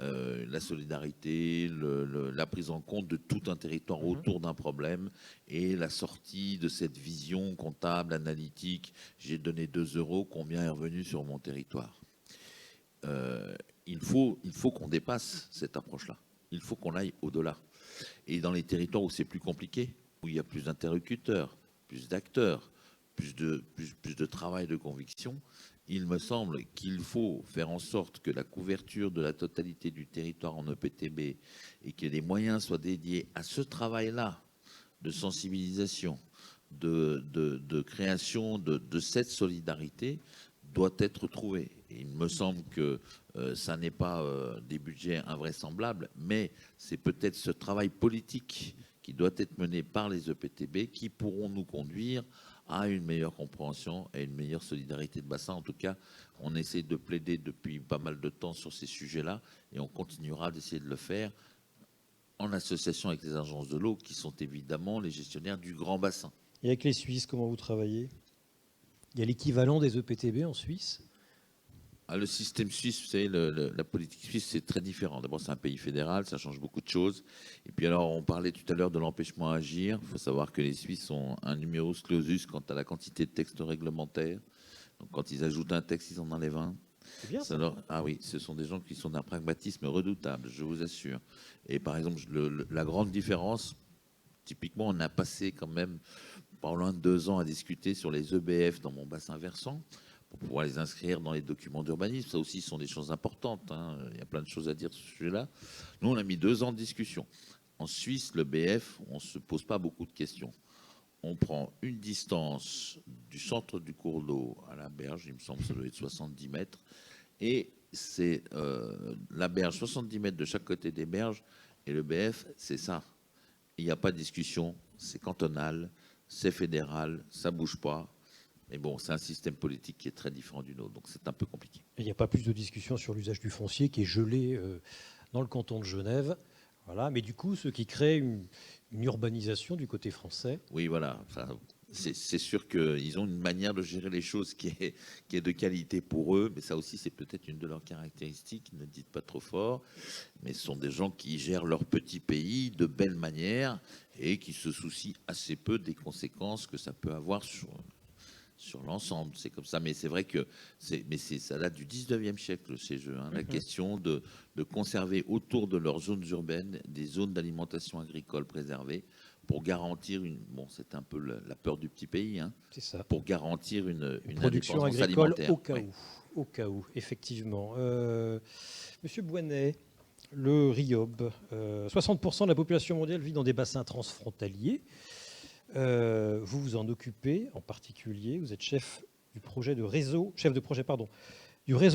La solidarité, la prise en compte de tout un territoire autour d'un problème et la sortie de cette vision comptable, analytique. J'ai donné 2 €, combien est revenu sur mon territoire ? Il faut qu'on dépasse cette approche-là. Il faut qu'on aille au-delà. Et dans les territoires où c'est plus compliqué, où il y a plus d'interlocuteurs, plus d'acteurs, plus de travail de conviction, il me semble qu'il faut faire en sorte que la couverture de la totalité du territoire en EPTB et que les moyens soient dédiés à ce travail-là de sensibilisation, de création de cette solidarité doit être trouvé. Et il me semble que ça n'est pas des budgets invraisemblables, mais c'est peut-être ce travail politique qui doit être mené par les EPTB qui pourront nous conduire à une meilleure compréhension et une meilleure solidarité de bassin. En tout cas, on essaie de plaider depuis pas mal de temps sur ces sujets-là et on continuera d'essayer de le faire en association avec les agences de l'eau qui sont évidemment les gestionnaires du grand bassin. Et avec les Suisses, comment vous travaillez ? Il y a l'équivalent des EPTB en Suisse ? Le système suisse, vous savez, la politique suisse, c'est très différent. D'abord, c'est un pays fédéral, ça change beaucoup de choses. Et puis alors, on parlait tout à l'heure de l'empêchement à agir. Il faut savoir que les Suisses ont un numerus clausus quant à la quantité de textes réglementaires. Donc, quand ils ajoutent un texte, ils en enlèvent un. C'est bien ça. Ah oui, ce sont des gens qui sont d'un pragmatisme redoutable, je vous assure. Et par exemple, la grande différence, typiquement, on a passé quand même pas loin de 2 ans à discuter sur les EBF dans mon bassin versant, pour pouvoir les inscrire dans les documents d'urbanisme. Ça aussi, ce sont des choses importantes. Hein. Il y a plein de choses à dire sur ce sujet-là. Nous, on a mis 2 ans de discussion. En Suisse, le BF, on ne se pose pas beaucoup de questions. On prend une distance du centre du cours d'eau à la berge, il me semble que ça doit être 70 mètres, et c'est la berge, 70 mètres de chaque côté des berges, et le BF, c'est ça. Il n'y a pas de discussion, c'est cantonal, c'est fédéral, ça ne bouge pas. Mais bon, c'est un système politique qui est très différent du nôtre, donc c'est un peu compliqué. Il n'y a pas plus de discussion sur l'usage du foncier qui est gelé dans le canton de Genève. Voilà. Mais du coup, ce qui crée une urbanisation du côté français. Oui, voilà. Enfin, c'est sûr qu'ils ont une manière de gérer les choses qui est de qualité pour eux, mais ça aussi, c'est peut-être une de leurs caractéristiques. Ne dites pas trop fort, mais ce sont des gens qui gèrent leur petit pays de belle manière et qui se soucient assez peu des conséquences que ça peut avoir sur l'ensemble. C'est comme ça, mais c'est vrai que ça date du 19e siècle, ces jeux. Hein, la question de conserver autour de leurs zones urbaines des zones d'alimentation agricole préservées pour garantir c'est un peu la peur du petit pays, hein, C'est ça. pour garantir une Production indépendance agricole alimentaire. au cas où, effectivement. Monsieur Boinet, le RIOB, 60% de la population mondiale vit dans des bassins transfrontaliers. Vous vous en occupez en particulier. Vous êtes chef de projet du réseau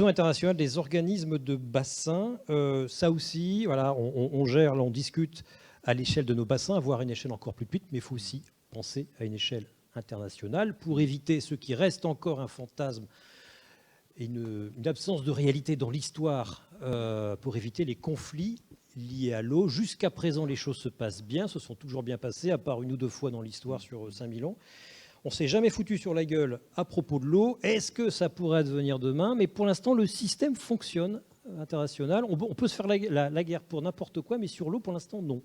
international des organismes de bassin. Ça aussi, voilà, on gère, là, on discute à l'échelle de nos bassins, voire à une échelle encore plus petite, mais il faut aussi penser à une échelle internationale pour éviter ce qui reste encore un fantasme et une absence de réalité dans l'histoire, pour éviter les conflits liées à l'eau. Jusqu'à présent, les choses se passent bien, se sont toujours bien passées, à part une ou deux fois dans l'histoire sur 5000 ans. On ne s'est jamais foutu sur la gueule à propos de l'eau. Est-ce que ça pourrait advenir demain? Mais pour l'instant, le système fonctionne international. On peut se faire la guerre pour n'importe quoi, mais sur l'eau, pour l'instant, non.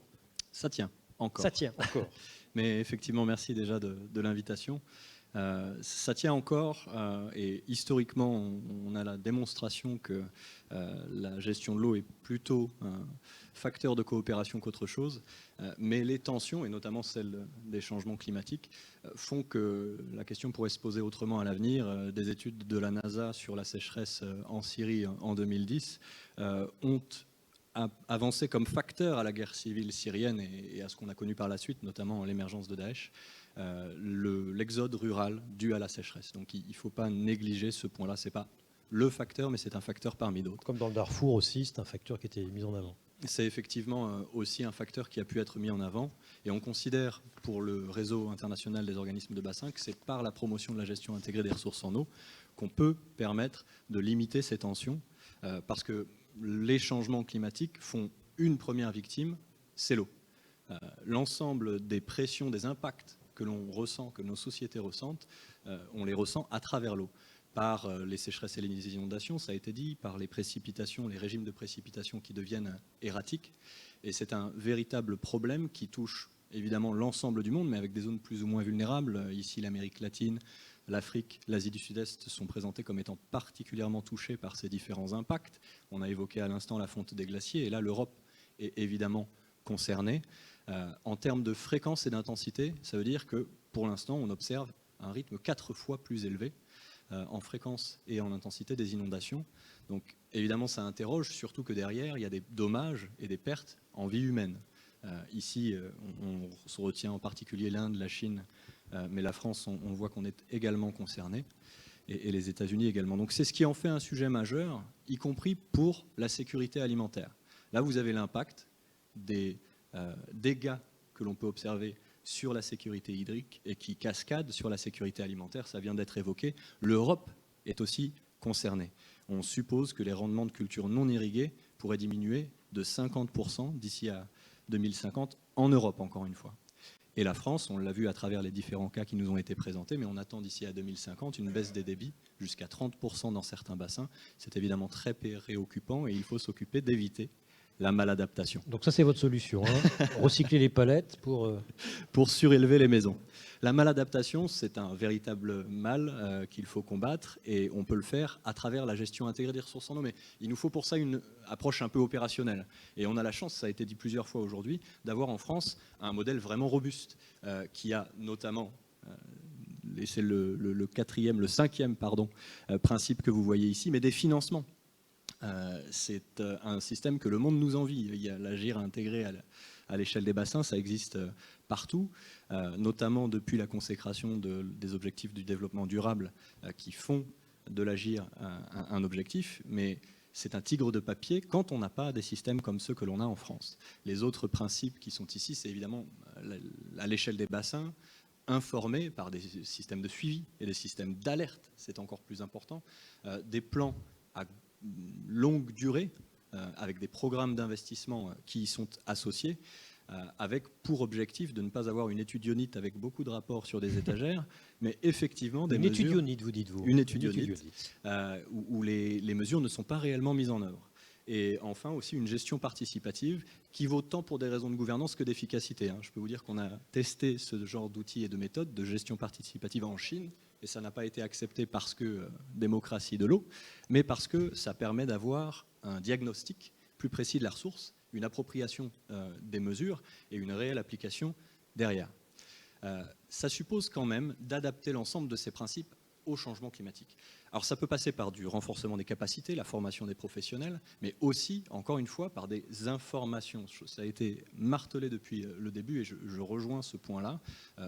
Ça tient encore. Ça tient encore. Mais effectivement, merci déjà de l'invitation. Ça tient encore et historiquement, on a la démonstration que la gestion de l'eau est plutôt un facteur de coopération qu'autre chose. Mais les tensions, et notamment celles des changements climatiques, font que la question pourrait se poser autrement à l'avenir. Des études de la NASA sur la sécheresse en Syrie en 2010 ont avancé comme facteur à la guerre civile syrienne et à ce qu'on a connu par la suite, notamment l'émergence de Daesh, l'exode rural dû à la sécheresse. Donc il ne faut pas négliger ce point-là. Ce n'est pas le facteur, mais c'est un facteur parmi d'autres. Comme dans le Darfour aussi, c'est un facteur qui était mis en avant. C'est effectivement aussi un facteur qui a pu être mis en avant. Et on considère, pour le réseau international des organismes de bassin, que c'est par la promotion de la gestion intégrée des ressources en eau qu'on peut permettre de limiter ces tensions. Parce que les changements climatiques font une première victime, c'est l'eau. L'ensemble des pressions, des impacts que l'on ressent, que nos sociétés ressentent, on les ressent à travers l'eau. Par les sécheresses et les inondations, ça a été dit, par les précipitations, les régimes de précipitation qui deviennent erratiques. Et c'est un véritable problème qui touche évidemment l'ensemble du monde, mais avec des zones plus ou moins vulnérables. Ici, l'Amérique latine, l'Afrique, l'Asie du Sud-Est sont présentées comme étant particulièrement touchées par ces différents impacts. On a évoqué à l'instant la fonte des glaciers, et là, l'Europe est évidemment concernée. En termes de fréquence et d'intensité, ça veut dire que pour l'instant, on observe un rythme 4 fois plus élevé en fréquence et en intensité des inondations. Donc évidemment, ça interroge, surtout que derrière, il y a des dommages et des pertes en vie humaine. Ici, on se retient en particulier l'Inde, la Chine, mais la France, on voit qu'on est également concerné, et les États-Unis également. Donc c'est ce qui en fait un sujet majeur, y compris pour la sécurité alimentaire. Là, vous avez l'impact des dégâts que l'on peut observer sur la sécurité hydrique et qui cascadent sur la sécurité alimentaire, ça vient d'être évoqué. L'Europe est aussi concernée. On suppose que les rendements de cultures non irriguées pourraient diminuer de 50% d'ici à 2050 en Europe, encore une fois. Et la France, on l'a vu à travers les différents cas qui nous ont été présentés, mais on attend d'ici à 2050 une baisse des débits jusqu'à 30% dans certains bassins. C'est évidemment très préoccupant et il faut s'occuper d'éviter la maladaptation. Donc ça, c'est votre solution, hein. Recycler les palettes pour surélever les maisons. La maladaptation, c'est un véritable mal qu'il faut combattre, et on peut le faire à travers la gestion intégrée des ressources en eau. Mais il nous faut pour ça une approche un peu opérationnelle. Et on a la chance, ça a été dit plusieurs fois aujourd'hui, d'avoir en France un modèle vraiment robuste qui a notamment... et c'est le cinquième principe que vous voyez ici, mais des financements. C'est un système que le monde nous envie. Il y a l'agir intégré à l'échelle des bassins, ça existe partout, notamment depuis la consécration des objectifs du développement durable qui font de l'agir un objectif, mais c'est un tigre de papier quand on n'a pas des systèmes comme ceux que l'on a en France. Les autres principes qui sont ici, c'est évidemment à l'échelle des bassins, informés par des systèmes de suivi et des systèmes d'alerte, c'est encore plus important, des plans à longue durée, avec des programmes d'investissement qui y sont associés, avec pour objectif de ne pas avoir une étude ionite avec beaucoup de rapports sur des étagères, mais effectivement des mesures... Une étude ionite, vous dites-vous. Une étude ionite, où les mesures ne sont pas réellement mises en œuvre. Et enfin aussi une gestion participative qui vaut tant pour des raisons de gouvernance que d'efficacité. Je peux vous dire qu'on a testé ce genre d'outils et de méthodes de gestion participative en Chine, et ça n'a pas été accepté parce que démocratie de l'eau, mais parce que ça permet d'avoir un diagnostic plus précis de la ressource, une appropriation des mesures et une réelle application derrière. Ça suppose quand même d'adapter l'ensemble de ces principes au changement climatique. Alors ça peut passer par du renforcement des capacités, la formation des professionnels, mais aussi, encore une fois, par des informations. Ça a été martelé depuis le début et je rejoins ce point-là.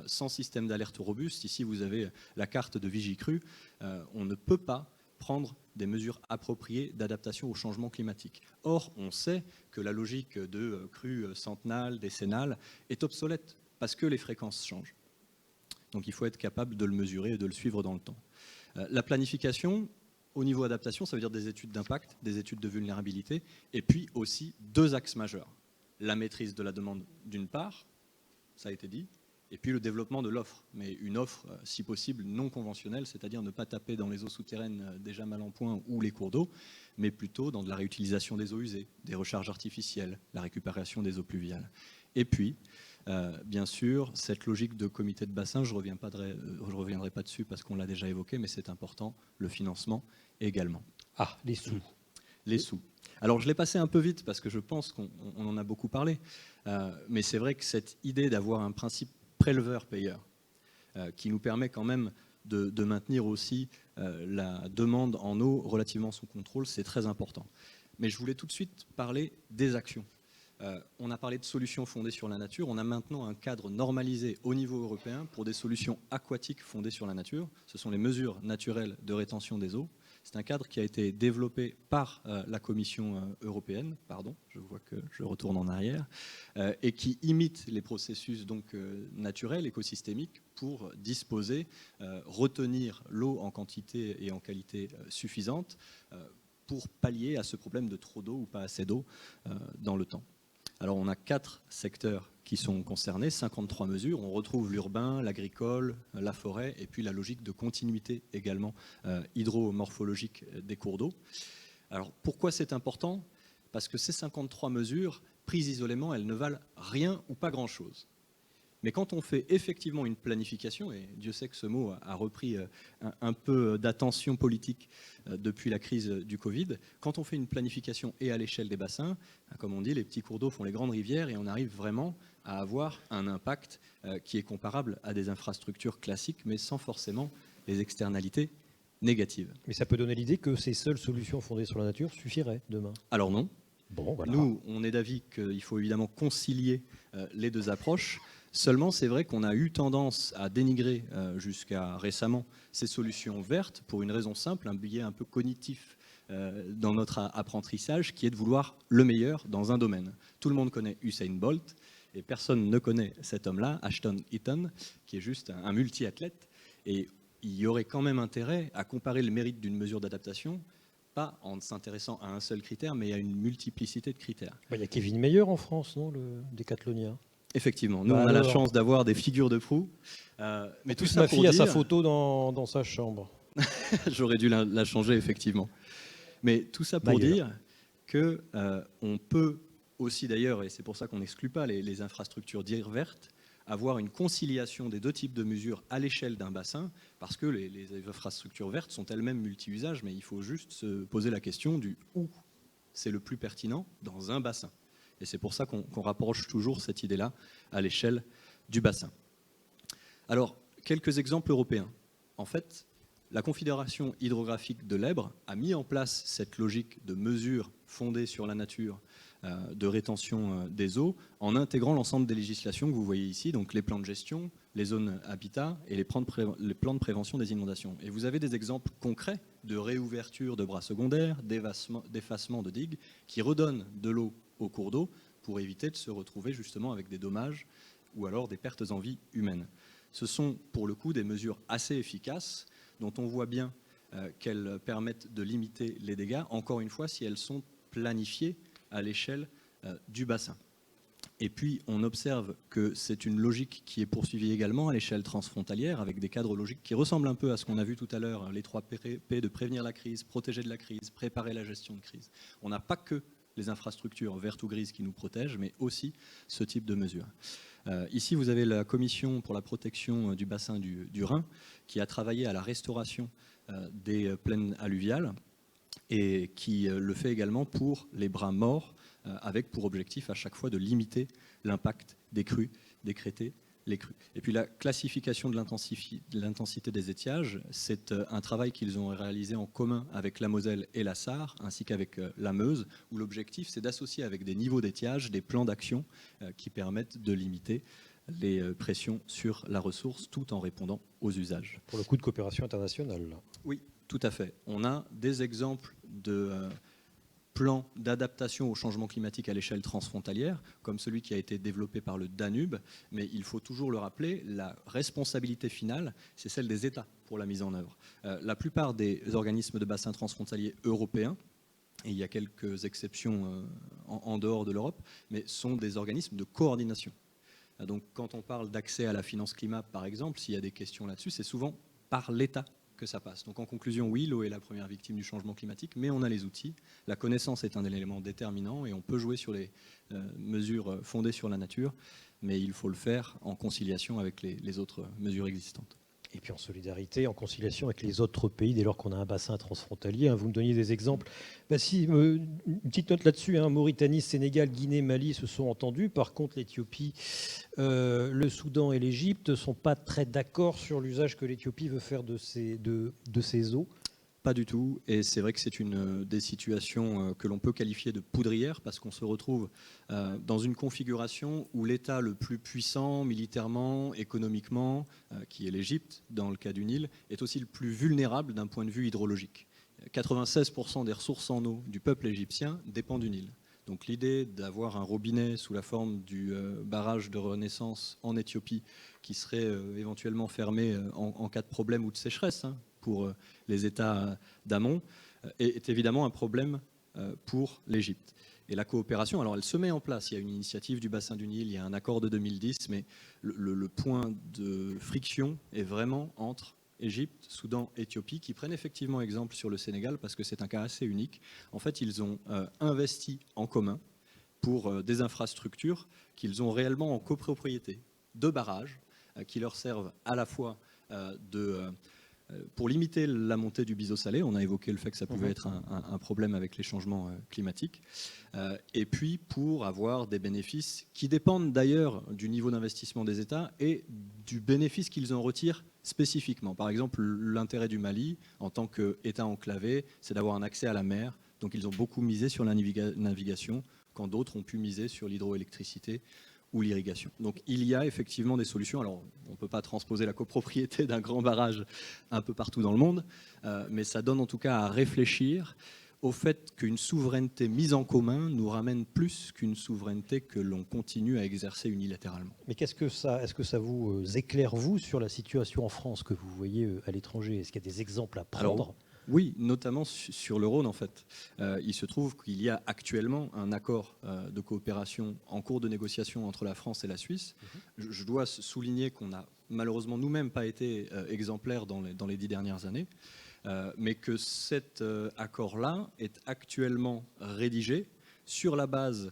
Sans système d'alerte robuste, ici vous avez la carte de Vigicru, on ne peut pas prendre des mesures appropriées d'adaptation au changement climatique. Or, on sait que la logique de crues centennales, décennales est obsolète parce que les fréquences changent. Donc il faut être capable de le mesurer et de le suivre dans le temps. La planification, au niveau adaptation, ça veut dire des études d'impact, des études de vulnérabilité, et puis aussi 2 axes majeurs. La maîtrise de la demande d'une part, ça a été dit, et puis le développement de l'offre, mais une offre, si possible, non conventionnelle, c'est-à-dire ne pas taper dans les eaux souterraines déjà mal en point ou les cours d'eau, mais plutôt dans de la réutilisation des eaux usées, des recharges artificielles, la récupération des eaux pluviales. Et puis, bien sûr, cette logique de comité de bassin, je ne reviendrai pas dessus parce qu'on l'a déjà évoqué, mais c'est important, le financement également. Ah, les sous. Les sous. Alors, je l'ai passé un peu vite parce que je pense qu'on en a beaucoup parlé, mais c'est vrai que cette idée d'avoir un principe préleveur-payeur qui nous permet quand même de maintenir aussi la demande en eau relativement sous contrôle, c'est très important. Mais je voulais tout de suite parler des actions. On a parlé de solutions fondées sur la nature. On a maintenant un cadre normalisé au niveau européen pour des solutions aquatiques fondées sur la nature. Ce sont les mesures naturelles de rétention des eaux. C'est un cadre qui a été développé par la Commission européenne, pardon, je vois que je retourne en arrière, et qui imite les processus donc, naturels, écosystémiques, pour disposer, retenir l'eau en quantité et en qualité suffisante pour pallier à ce problème de trop d'eau ou pas assez d'eau dans le temps. Alors on a 4 secteurs qui sont concernés, 53 mesures. On retrouve l'urbain, l'agricole, la forêt et puis la logique de continuité également hydromorphologique des cours d'eau. Alors pourquoi c'est important ? Parce que ces 53 mesures, prises isolément, elles ne valent rien ou pas grand-chose. Mais quand on fait effectivement une planification, et Dieu sait que ce mot a repris un peu d'attention politique depuis la crise du Covid, quand on fait une planification et à l'échelle des bassins, comme on dit, les petits cours d'eau font les grandes rivières et on arrive vraiment à avoir un impact qui est comparable à des infrastructures classiques, mais sans forcément les externalités négatives. Mais ça peut donner l'idée que ces seules solutions fondées sur la nature suffiraient demain. Alors non. Bon, voilà. Nous, on est d'avis qu'il faut évidemment concilier les 2 approches. Seulement, c'est vrai qu'on a eu tendance à dénigrer jusqu'à récemment ces solutions vertes pour une raison simple, un biais un peu cognitif dans notre apprentissage qui est de vouloir le meilleur dans un domaine. Tout le monde connaît Usain Bolt et personne ne connaît cet homme-là, Ashton Eaton, qui est juste un multi-athlète. Et il y aurait quand même intérêt à comparer le mérite d'une mesure d'adaptation, pas en s'intéressant à un seul critère, mais à une multiplicité de critères. Il y a Kevin Mayer en France, non, le décathlonien. Effectivement, nous on a la chance d'avoir des figures de proue. Mais tout ça ma pour fille a dire... sa photo dans sa chambre. J'aurais dû la changer, effectivement. Mais tout ça pour dire qu'on peut aussi d'ailleurs, et c'est pour ça qu'on n'exclut pas les infrastructures dites vertes, avoir une conciliation des 2 types de mesures à l'échelle d'un bassin, parce que les infrastructures vertes sont elles-mêmes multi-usages, mais il faut juste se poser la question du où c'est le plus pertinent dans un bassin. Et c'est pour ça qu'on rapproche toujours cette idée-là à l'échelle du bassin. Alors, quelques exemples européens. En fait, la Confédération hydrographique de l'Ebre a mis en place cette logique de mesures fondées sur la nature de rétention des eaux en intégrant l'ensemble des législations que vous voyez ici, donc les plans de gestion, les zones habitat et les plans de prévention des inondations. Et vous avez des exemples concrets de réouverture de bras secondaires, d'effacement de digues qui redonnent de l'eau au cours d'eau pour éviter de se retrouver justement avec des dommages ou alors des pertes en vie humaines. Ce sont pour le coup des mesures assez efficaces dont on voit bien qu'elles permettent de limiter les dégâts, encore une fois si elles sont planifiées à l'échelle du bassin. Et puis on observe que c'est une logique qui est poursuivie également à l'échelle transfrontalière avec des cadres logiques qui ressemblent un peu à ce qu'on a vu tout à l'heure, les 3 P de prévenir la crise, protéger de la crise, préparer la gestion de crise. On n'a pas que les infrastructures vertes ou grises qui nous protègent, mais aussi ce type de mesures. Ici, vous avez la Commission pour la protection du bassin du Rhin qui a travaillé à la restauration des plaines alluviales et qui le fait également pour les bras morts, avec pour objectif à chaque fois de limiter l'impact des crues, décréter les crues. Et puis la classification de l'intensité des étiages, c'est un travail qu'ils ont réalisé en commun avec la Moselle et la Sarre, ainsi qu'avec la Meuse, où l'objectif c'est d'associer avec des niveaux d'étiage des plans d'action qui permettent de limiter les pressions sur la ressource tout en répondant aux usages. Pour le coup de coopération internationale. Là. Oui, tout à fait. On a des exemples de plans d'adaptation au changement climatique à l'échelle transfrontalière, comme celui qui a été développé par le Danube, mais il faut toujours le rappeler, la responsabilité finale, c'est celle des États pour la mise en œuvre. La plupart des organismes de bassin transfrontaliers européens, et il y a quelques exceptions en dehors de l'Europe, mais sont des organismes de coordination. Donc quand on parle d'accès à la finance climat, par exemple, s'il y a des questions là-dessus, c'est souvent par l'État que ça passe. Donc en conclusion, oui, l'eau est la première victime du changement climatique, mais on a les outils. La connaissance est un élément déterminant et on peut jouer sur les mesures fondées sur la nature, mais il faut le faire en conciliation avec les autres mesures existantes. Et puis en solidarité, en conciliation avec les autres pays, dès lors qu'on a un bassin transfrontalier. Vous me donniez des exemples. Une petite note là-dessus. Mauritanie, Sénégal, Guinée, Mali se sont entendus. Par contre, l'Éthiopie, le Soudan et l'Égypte ne sont pas très d'accord sur l'usage que l'Éthiopie veut faire de ces eaux. Pas du tout, et c'est vrai que c'est une des situations que l'on peut qualifier de poudrière, parce qu'on se retrouve dans une configuration où l'État le plus puissant militairement, économiquement, qui est l'Égypte dans le cas du Nil, est aussi le plus vulnérable d'un point de vue hydrologique. 96% des ressources en eau du peuple égyptien dépendent du Nil. Donc l'idée d'avoir un robinet sous la forme du barrage de Renaissance en Éthiopie qui serait éventuellement fermé en cas de problème ou de sécheresse, pour les États d'amont, est évidemment un problème pour l'Égypte. Et la coopération, alors elle se met en place. Il y a une initiative du bassin du Nil, il y a un accord de 2010, mais le point de friction est vraiment entre Égypte, Soudan, Éthiopie, qui prennent effectivement exemple sur le Sénégal, parce que c'est un cas assez unique. En fait, ils ont investi en commun pour des infrastructures qu'ils ont réellement en copropriété, de barrages qui leur servent à la fois pour limiter la montée du biseau salé, on a évoqué le fait que ça pouvait être un problème avec les changements climatiques, et puis pour avoir des bénéfices qui dépendent d'ailleurs du niveau d'investissement des États et du bénéfice qu'ils en retirent spécifiquement. Par exemple, l'intérêt du Mali, en tant qu'État enclavé, c'est d'avoir un accès à la mer, donc ils ont beaucoup misé sur la navigation, quand d'autres ont pu miser sur l'hydroélectricité ou l'irrigation. Donc il y a effectivement des solutions. Alors on ne peut pas transposer la copropriété d'un grand barrage un peu partout dans le monde, mais ça donne en tout cas à réfléchir au fait qu'une souveraineté mise en commun nous ramène plus qu'une souveraineté que l'on continue à exercer unilatéralement. Mais est-ce que ça vous éclaire, vous, sur la situation en France que vous voyez à l'étranger? Est-ce qu'il y a des exemples à prendre? Alors, oui, notamment sur le Rhône, en fait. Il se trouve qu'il y a actuellement un accord de coopération en cours de négociation entre la France et la Suisse. Je dois souligner qu'on n'a malheureusement nous-mêmes pas été exemplaires dans les 10 dernières années, mais que cet accord-là est actuellement rédigé sur la base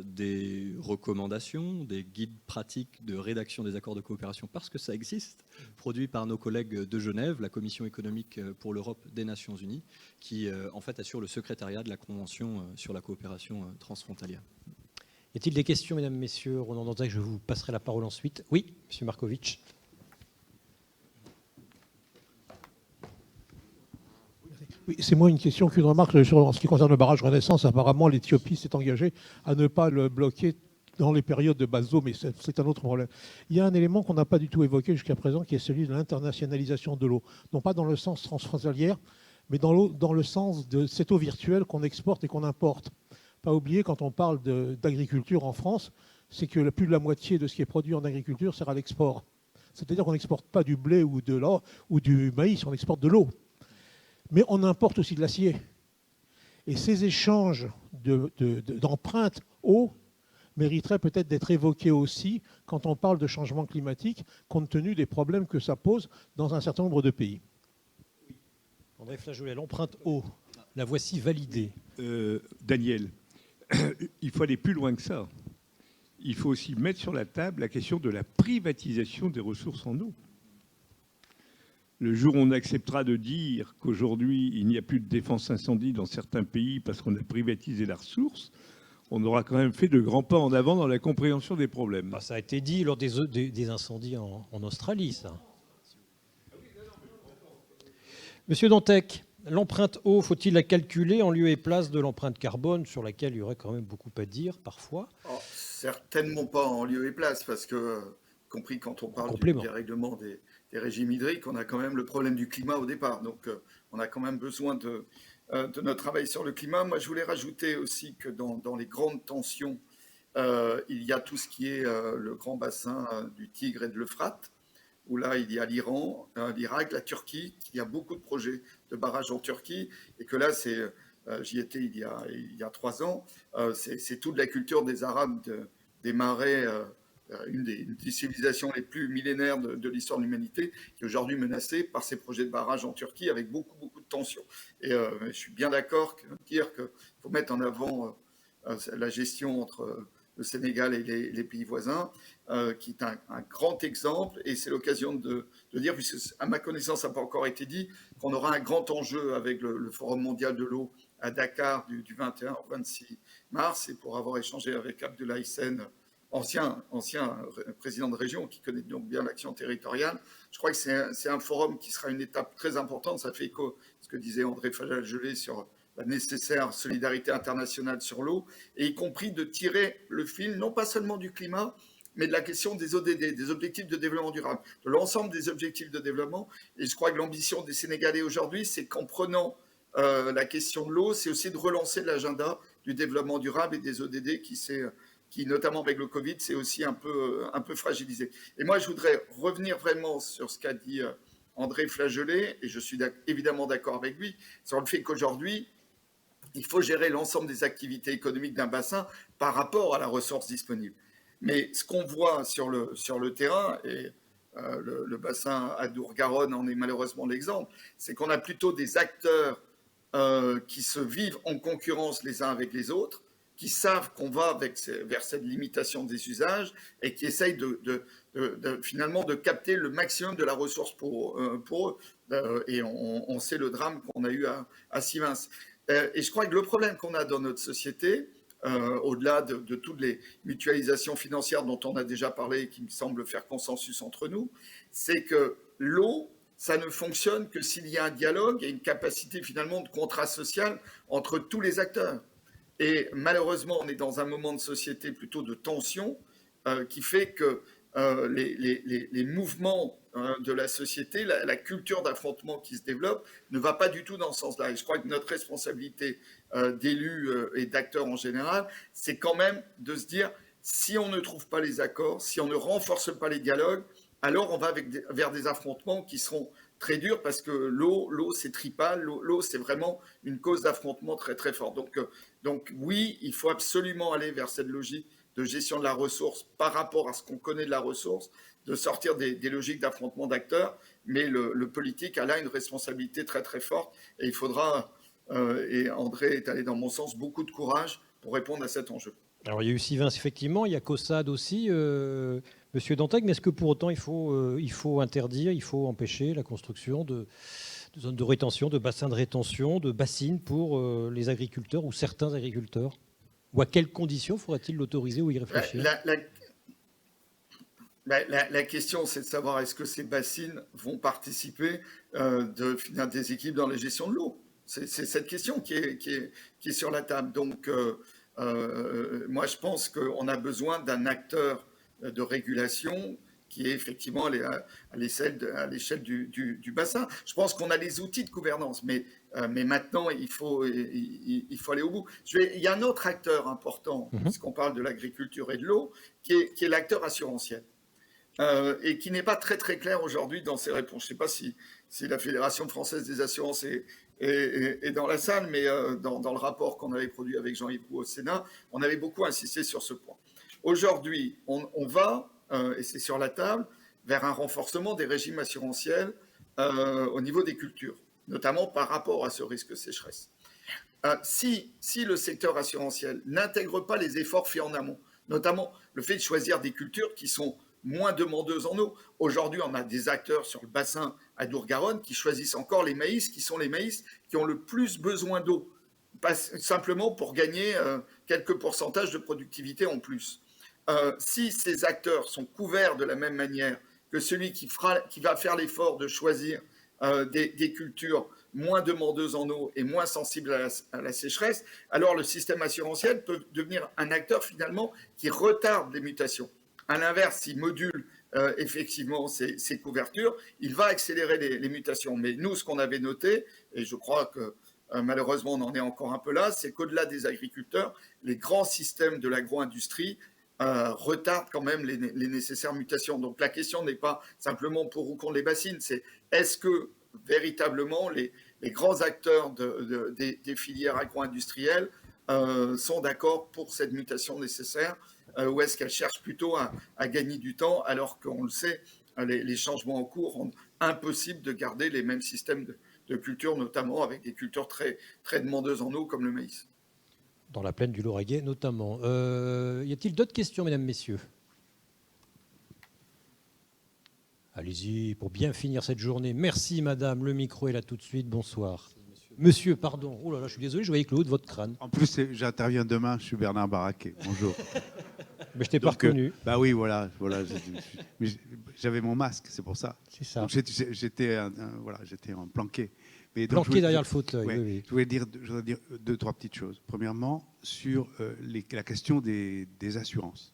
des recommandations, des guides pratiques de rédaction des accords de coopération, parce que ça existe, produits par nos collègues de Genève, la Commission économique pour l'Europe des Nations Unies, qui en fait assure le secrétariat de la Convention sur la coopération transfrontalière. Y a-t-il des questions, mesdames, messieurs? Ronan Dantec, je vous passerai la parole ensuite. Oui, monsieur Markovitch. Oui, c'est moi une question qu'une remarque sur en ce qui concerne le barrage Renaissance. Apparemment, l'Éthiopie s'est engagée à ne pas le bloquer dans les périodes de basse eau, mais c'est un autre problème. Il y a un élément qu'on n'a pas du tout évoqué jusqu'à présent, qui est celui de l'internationalisation de l'eau. Non pas dans le sens transfrontalier, mais dans le sens de cette eau virtuelle qu'on exporte et qu'on importe. Pas oublier, quand on parle d'agriculture en France, c'est que plus de la moitié de ce qui est produit en agriculture sert à l'export. C'est-à-dire qu'on n'exporte pas du blé ou de l'or ou du maïs, on exporte de l'eau. Mais on importe aussi de l'acier. Et ces échanges d'empreintes eau mériteraient peut-être d'être évoqués aussi quand on parle de changement climatique, compte tenu des problèmes que ça pose dans un certain nombre de pays. André Flageolet, l'empreinte eau, la voici validée. Daniel, il faut aller plus loin que ça. Il faut aussi mettre sur la table la question de la privatisation des ressources en eau. Le jour où on acceptera de dire qu'aujourd'hui, il n'y a plus de défense incendie dans certains pays parce qu'on a privatisé la ressource, on aura quand même fait de grands pas en avant dans la compréhension des problèmes. Ça a été dit lors des incendies en Australie, ça. Monsieur Dantec, l'empreinte eau, faut-il la calculer en lieu et place de l'empreinte carbone, sur laquelle il y aurait quand même beaucoup à dire parfois? Certainement pas en lieu et place, parce que, compris quand on parle du dérèglement des régimes hydriques, on a quand même le problème du climat au départ. Donc, on a quand même besoin de notre travail sur le climat. Moi, je voulais rajouter aussi que dans les grandes tensions, il y a tout ce qui est le grand bassin du Tigre et de l'Euphrate, où là, il y a l'Iran, l'Irak, la Turquie, qu'il y a beaucoup de projets de barrages en Turquie, et que là, j'y étais il y a 3 ans, c'est toute la culture des Arabes des marais, une des civilisations les plus millénaires de l'histoire de l'humanité, qui est aujourd'hui menacée par ces projets de barrages en Turquie avec beaucoup, beaucoup de tensions. Et je suis bien d'accord dire qu'il faut mettre en avant la gestion entre le Sénégal et les pays voisins, qui est un grand exemple, et c'est l'occasion de dire, puisque à ma connaissance, ça n'a pas encore été dit, qu'on aura un grand enjeu avec le Forum mondial de l'eau à Dakar du 21 au 26 mars, et pour avoir échangé avec Abdoulaye Sen, ancien président de région, qui connaît donc bien l'action territoriale, je crois que c'est un forum qui sera une étape très importante. Ça fait écho à ce que disait André Fajal-Gelé sur la nécessaire solidarité internationale sur l'eau, et y compris de tirer le fil, non pas seulement du climat, mais de la question des ODD, des objectifs de développement durable, de l'ensemble des objectifs de développement. Et je crois que l'ambition des Sénégalais aujourd'hui, c'est qu'en prenant la question de l'eau, c'est aussi de relancer l'agenda du développement durable et des ODD qui, notamment avec le Covid, c'est aussi un peu fragilisé. Et moi, je voudrais revenir vraiment sur ce qu'a dit André Flageolet, et je suis évidemment d'accord avec lui, sur le fait qu'aujourd'hui, il faut gérer l'ensemble des activités économiques d'un bassin par rapport à la ressource disponible. Mais ce qu'on voit sur le terrain, et le bassin Adour-Garonne en est malheureusement l'exemple, c'est qu'on a plutôt des acteurs qui se vivent en concurrence les uns avec les autres, qui savent qu'on va vers cette limitation des usages et qui essayent finalement de capter le maximum de la ressource pour eux. Et on sait le drame qu'on a eu à Sivins. Et je crois que le problème qu'on a dans notre société, au-delà de toutes les mutualisations financières dont on a déjà parlé et qui me semblent faire consensus entre nous, c'est que l'eau, ça ne fonctionne que s'il y a un dialogue et une capacité finalement de contrat social entre tous les acteurs. Et malheureusement, on est dans un moment de société plutôt de tension qui fait que les mouvements de la société, la culture d'affrontement qui se développe ne va pas du tout dans ce sens-là. Et je crois que notre responsabilité d'élus et d'acteurs en général, c'est quand même de se dire, si on ne trouve pas les accords, si on ne renforce pas les dialogues, alors on va vers des affrontements qui seront très durs, parce que l'eau c'est tripal, l'eau c'est vraiment une cause d'affrontement très très fort. Donc oui, il faut absolument aller vers cette logique de gestion de la ressource par rapport à ce qu'on connaît de la ressource, de sortir des logiques d'affrontement d'acteurs, mais le politique a là une responsabilité très très forte, et il faudra, et André est allé dans mon sens, beaucoup de courage pour répondre à cet enjeu. Alors, il y a eu Sivins, effectivement, il y a Caussade aussi, Monsieur Dantec, mais est-ce que pour autant il faut interdire, il faut empêcher la construction de zones de rétention, de bassins de rétention, de bassines pour les agriculteurs ou certains agriculteurs? Ou à quelles conditions faudrait-il l'autoriser ou y réfléchir? La question, c'est de savoir est-ce que ces bassines vont participer de des équipes dans la gestion de l'eau. C'est cette question qui est sur la table. Donc, moi, je pense qu'on a besoin d'un acteur de régulation qui est effectivement à l'échelle du bassin. Je pense qu'on a les outils de gouvernance, mais maintenant, il faut aller au bout. Il y a un autre acteur important, puisqu'on parle de l'agriculture et de l'eau, qui est l'acteur assurantiel. Et qui n'est pas très très clair aujourd'hui dans ses réponses. Je ne sais pas si la Fédération française des assurances est dans la salle, mais dans le rapport qu'on avait produit avec Jean-Yves Roux au Sénat, on avait beaucoup insisté sur ce point. Aujourd'hui, on va, et c'est sur la table, vers un renforcement des régimes assurantiels au niveau des cultures, notamment par rapport à ce risque sécheresse. Si le secteur assurantiel n'intègre pas les efforts faits en amont, notamment le fait de choisir des cultures qui sont moins demandeuses en eau. Aujourd'hui, on a des acteurs sur le bassin Adour-Garonne qui choisissent encore les maïs, qui sont les maïs qui ont le plus besoin d'eau, pas simplement pour gagner quelques pourcentages de productivité en plus. Si ces acteurs sont couverts de la même manière que celui qui va faire l'effort de choisir des cultures moins demandeuses en eau et moins sensibles à la sécheresse, alors le système assurantiel peut devenir un acteur finalement qui retarde les mutations. À l'inverse, s'il module effectivement ces couvertures, il va accélérer les mutations. Mais nous, ce qu'on avait noté, et je crois que malheureusement on en est encore un peu là, c'est qu'au-delà des agriculteurs, les grands systèmes de l'agro-industrie retardent quand même les nécessaires mutations. Donc la question n'est pas simplement pour ou contre les bassines, c'est est-ce que véritablement les grands acteurs des filières agro-industrielles sont d'accord pour cette mutation nécessaire, ou est-ce qu'elles cherchent plutôt à gagner du temps, alors qu'on le sait, les changements en cours rendent impossible de garder les mêmes systèmes de culture, notamment avec des cultures très, très demandeuses en eau comme le maïs. Dans la plaine du Lauragais notamment. Y a-t-il d'autres questions, mesdames, messieurs? Allez-y, pour bien finir cette journée. Merci, madame. Le micro est là tout de suite. Bonsoir. Monsieur, pardon. Oh là là, je suis désolé, je voyais que le haut de votre crâne. En plus, j'interviens demain. Je suis Bernard Baraquet. Bonjour. Mais je t'ai pas reconnu. Bah oui, voilà. J'avais mon masque, c'est pour ça. C'est ça. Donc j'étais en planqué. Mais donc, Planqué derrière le fauteuil. Ouais, Oui. Je voudrais dire 2-3 petites choses. Premièrement, sur la question des assurances.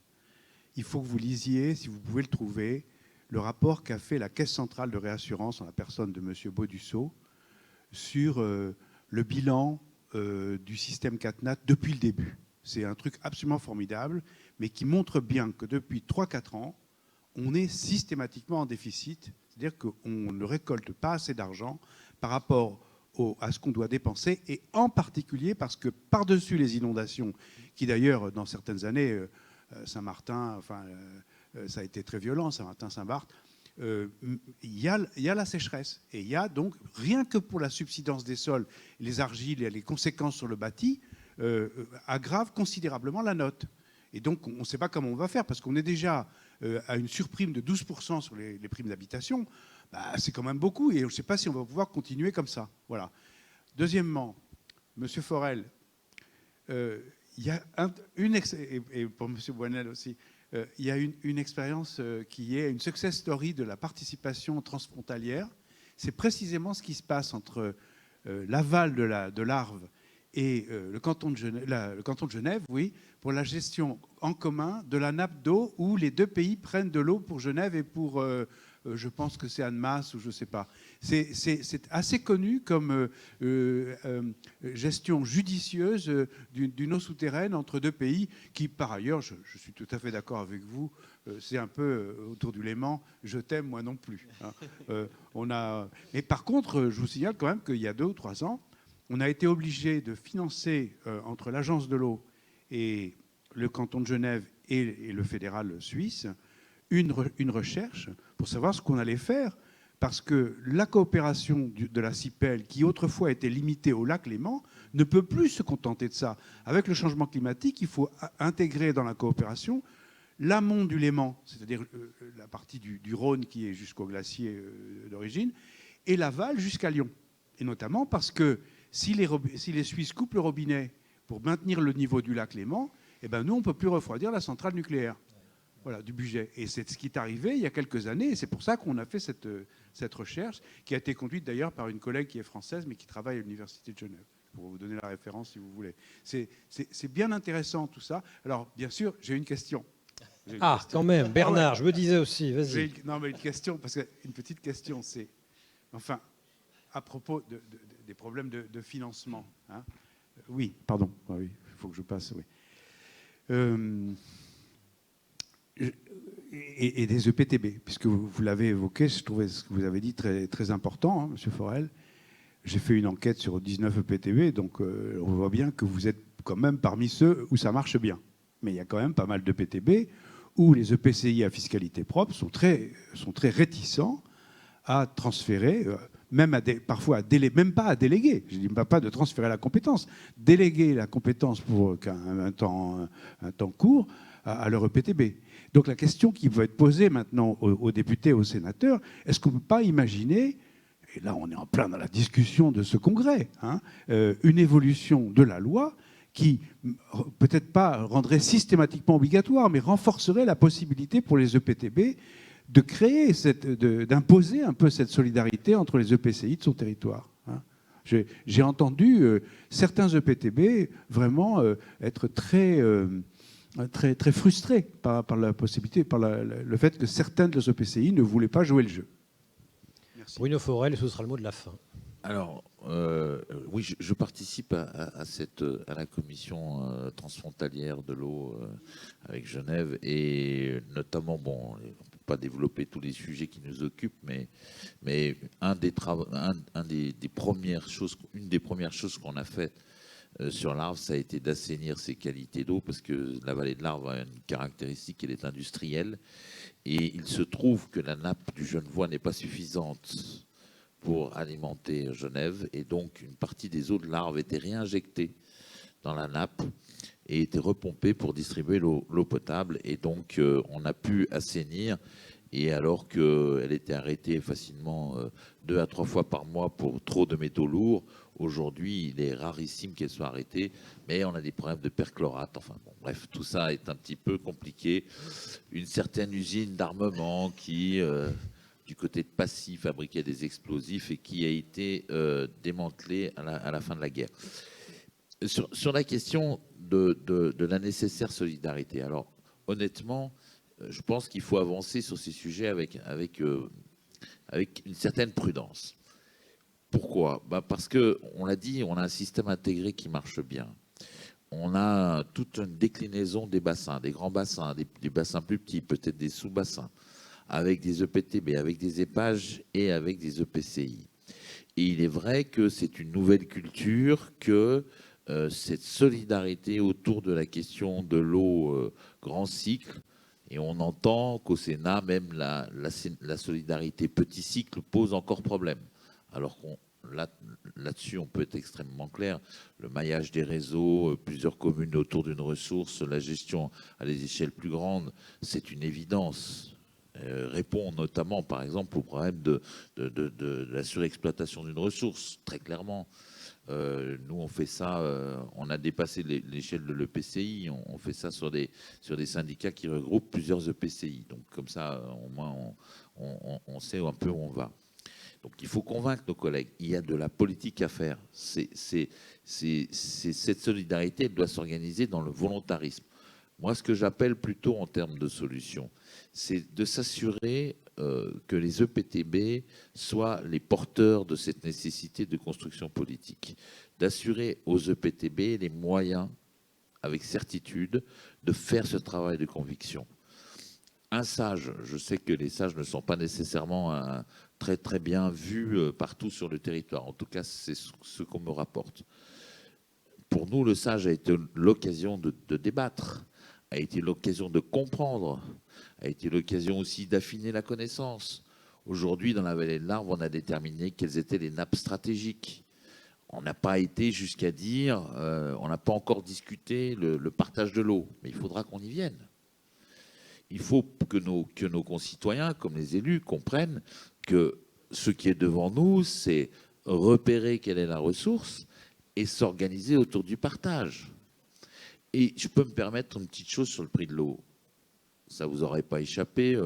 Il faut que vous lisiez, si vous pouvez le trouver, le rapport qu'a fait la Caisse centrale de réassurance en la personne de M. Baudusseau sur le bilan du système CatNat depuis le début. C'est un truc absolument formidable, mais qui montre bien que depuis 3-4 ans, on est systématiquement en déficit, c'est-à-dire qu'on ne récolte pas assez d'argent par rapport à ce qu'on doit dépenser, et en particulier parce que par-dessus les inondations, qui d'ailleurs, dans certaines années, Saint-Martin, ça a été très violent, Saint-Martin, Saint-Barth, il y a la sécheresse. Et il y a donc, rien que pour la subsidence des sols, les argiles et les conséquences sur le bâti, aggravent considérablement la note. Et donc, on ne sait pas comment on va faire, parce qu'on est déjà à une surprime de 12% sur les primes d'habitation. Bah, c'est quand même beaucoup, et je ne sais pas si on va pouvoir continuer comme ça. Voilà. Deuxièmement, M. Forel, il y a et pour M. Boinel aussi, il y a une expérience qui est une success story de la participation transfrontalière. C'est précisément ce qui se passe entre l'aval de l'Arve et le canton de Genève, oui, pour la gestion en commun de la nappe d'eau, où les deux pays prennent de l'eau pour Genève et pour, je pense que c'est Annemasse ou je ne sais pas. C'est assez connu comme gestion judicieuse d'une eau souterraine entre deux pays qui, par ailleurs, je suis tout à fait d'accord avec vous, c'est un peu autour du Léman, je t'aime, moi non plus. Hein. Mais par contre, je vous signale quand même qu'il y a 2 ou 3 ans, on a été obligé de financer entre l'Agence de l'eau et le canton de Genève et le fédéral suisse une recherche pour savoir ce qu'on allait faire, parce que la coopération de la CIPEL, qui autrefois était limitée au lac Léman, ne peut plus se contenter de ça. Avec le changement climatique, il faut intégrer dans la coopération l'amont du Léman, c'est-à-dire la partie du Rhône qui est jusqu'au glacier d'origine, et l'aval jusqu'à Lyon. Et notamment parce que si les Suisses coupent le robinet pour maintenir le niveau du lac Léman, eh ben nous, on ne peut plus refroidir la centrale nucléaire. Voilà, du budget. Et c'est ce qui est arrivé il y a quelques années. Et c'est pour ça qu'on a fait cette recherche, qui a été conduite d'ailleurs par une collègue qui est française, mais qui travaille à l'Université de Genève. Pour vous donner la référence, si vous voulez. C'est bien intéressant, tout ça. Alors, bien sûr, j'ai une question. Quand même, Bernard, je me disais aussi, vas-y. Non, mais une question, parce qu'une petite question, c'est... Enfin, à propos des problèmes de financement. Hein. Oui, pardon. Ah oui, il faut que je passe, oui. Et des EPTB, puisque vous l'avez évoqué, je trouvais ce que vous avez dit très, très important, hein, M. Forel. J'ai fait une enquête sur 19 EPTB, donc on voit bien que vous êtes quand même parmi ceux où ça marche bien. Mais il y a quand même pas mal d'EPTB où les EPCI à fiscalité propre sont très réticents à transférer, parfois même pas à déléguer, je ne dis pas de transférer la compétence, déléguer la compétence pour un temps court à leur EPTB. Donc la question qui va être posée maintenant aux députés, aux sénateurs, est-ce qu'on ne peut pas imaginer, et là on est en plein dans la discussion de ce congrès, hein, une évolution de la loi qui peut-être pas rendrait systématiquement obligatoire, mais renforcerait la possibilité pour les EPTB de créer, d'imposer un peu cette solidarité entre les EPCI de son territoire. Hein. J'ai entendu certains EPTB vraiment être très frustrés par la possibilité, par le fait que certains de les EPCI ne voulaient pas jouer le jeu. Merci. Bruno Forel, ce sera le mot de la fin. Alors, oui, je participe à la commission transfrontalière de l'eau avec Genève, et notamment, bon, on ne peut pas développer tous les sujets qui nous occupent, mais une des premières choses qu'on a fait sur l'Arve, ça a été d'assainir ses qualités d'eau, parce que la vallée de l'Arve a une caractéristique, elle est industrielle, et il se trouve que la nappe du Genevois n'est pas suffisante pour alimenter Genève, et donc une partie des eaux de l'Arve était réinjectée dans la nappe et était repompée pour distribuer l'eau potable, et donc on a pu assainir, et alors qu'elle était arrêtée facilement 2 à 3 fois par mois pour trop de métaux lourds, aujourd'hui il est rarissime qu'elle soit arrêtée, mais on a des problèmes de perchlorate, enfin bon, bref, tout ça est un petit peu compliqué. Une certaine usine d'armement qui du côté de Passy, fabriquait des explosifs et qui a été démantelé à la fin de la guerre. Sur la question de la nécessaire solidarité, alors honnêtement, je pense qu'il faut avancer sur ces sujets avec une certaine prudence. Pourquoi ? Parce qu'on l'a dit, on a un système intégré qui marche bien. On a toute une déclinaison des bassins, des grands bassins, des bassins plus petits, peut-être des sous-bassins, avec des EPTB, avec des épages et avec des EPCI. Et il est vrai que c'est une nouvelle culture, que cette solidarité autour de la question de l'eau grand cycle, et on entend qu'au Sénat, même la solidarité petit cycle pose encore problème. Alors là-dessus, on peut être extrêmement clair. Le maillage des réseaux, plusieurs communes autour d'une ressource, la gestion à des échelles plus grandes, c'est une évidence. Répond notamment, par exemple, au problème de la surexploitation d'une ressource, très clairement. Nous, on fait ça, on a dépassé l'échelle de l'EPCI, on fait ça sur des syndicats qui regroupent plusieurs EPCI. Donc, comme ça, au moins, on sait un peu où on va. Donc, il faut convaincre nos collègues. Il y a de la politique à faire. Cette solidarité, elle doit s'organiser dans le volontarisme. Moi, ce que j'appelle plutôt en termes de solutions, c'est de s'assurer que les EPTB soient les porteurs de cette nécessité de construction politique, d'assurer aux EPTB les moyens, avec certitude, de faire ce travail de conviction. Un sage, je sais que les sages ne sont pas nécessairement très très bien vus partout sur le territoire, en tout cas c'est ce qu'on me rapporte. Pour nous, le sage a été l'occasion de débattre, a été l'occasion de comprendre, a été l'occasion aussi d'affiner la connaissance. Aujourd'hui, dans la vallée de l'Arve, on a déterminé quelles étaient les nappes stratégiques. On n'a pas été jusqu'à dire, on n'a pas encore discuté le partage de l'eau, mais il faudra qu'on y vienne. Il faut que nos concitoyens, comme les élus, comprennent que ce qui est devant nous, c'est repérer quelle est la ressource et s'organiser autour du partage. Et je peux me permettre une petite chose sur le prix de l'eau. Ça ne vous aurait pas échappé.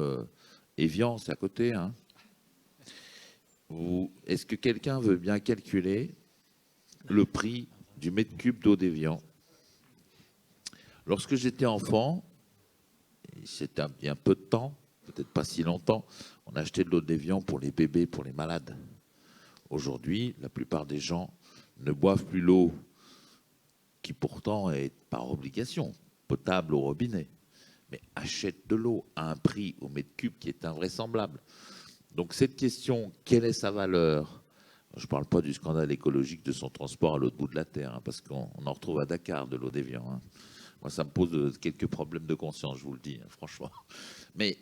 Évian, c'est à côté. Hein. Est-ce que quelqu'un veut bien calculer le prix du mètre cube d'eau d'Évian? Lorsque j'étais enfant, c'était il y a un peu de temps, peut-être pas si longtemps, on achetait de l'eau d'Évian pour les bébés, pour les malades. Aujourd'hui, la plupart des gens ne boivent plus l'eau, qui pourtant est par obligation potable au robinet, mais achètent de l'eau à un prix au mètre cube qui est invraisemblable. Donc cette question, quelle est sa valeur? Je ne parle pas du scandale écologique de son transport à l'autre bout de la Terre, hein, parce qu'on en retrouve à Dakar de l'eau d'Évian. Hein. Moi, ça me pose quelques problèmes de conscience, je vous le dis, hein, franchement. Mais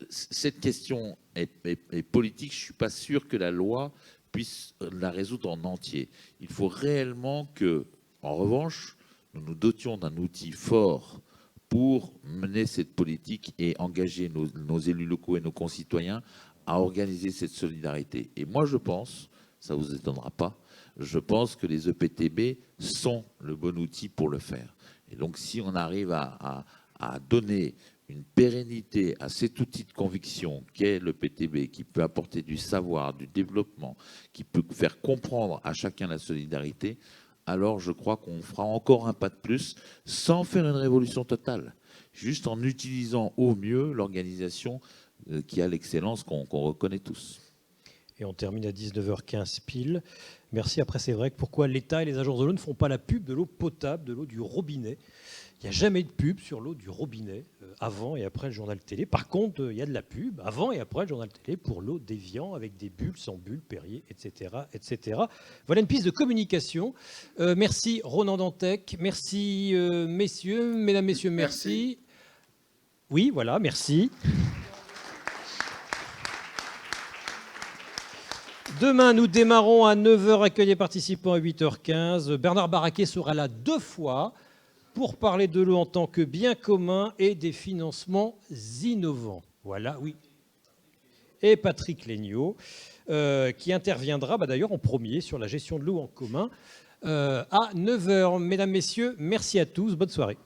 cette question est politique. Je ne suis pas sûr que la loi puisse la résoudre en entier. Il faut réellement que, en revanche, nous nous dotions d'un outil fort pour mener cette politique et engager nos élus locaux et nos concitoyens à organiser cette solidarité. Et moi, je pense, ça ne vous étonnera pas, je pense que les EPTB sont le bon outil pour le faire. Et donc, si on arrive à donner une pérennité à cet outil de conviction qu'est le PTB, qui peut apporter du savoir, du développement, qui peut faire comprendre à chacun la solidarité, alors je crois qu'on fera encore un pas de plus sans faire une révolution totale, juste en utilisant au mieux l'organisation qui a l'excellence qu'on reconnaît tous. Et on termine à 19h15 pile. Merci. Après, c'est vrai que pourquoi l'État et les agences de l'eau ne font pas la pub de l'eau potable, de l'eau du robinet? Il n'y a jamais de pub sur l'eau du robinet avant et après le journal télé. Par contre, il y a de la pub avant et après le journal télé pour l'eau d'Évian avec des bulles, sans bulles, Perrier, etc., etc. Voilà une piste de communication. Merci Ronan Dantec. Merci messieurs, mesdames, messieurs, merci. Oui, voilà, merci. Demain, nous démarrons à 9h, accueil des participants à 8h15. Bernard Baraquet sera là 2 fois pour parler de l'eau en tant que bien commun et des financements innovants. Voilà, oui. Et Patrick Legnaud, qui interviendra d'ailleurs en premier sur la gestion de l'eau en commun à 9h. Mesdames, Messieurs, merci à tous. Bonne soirée.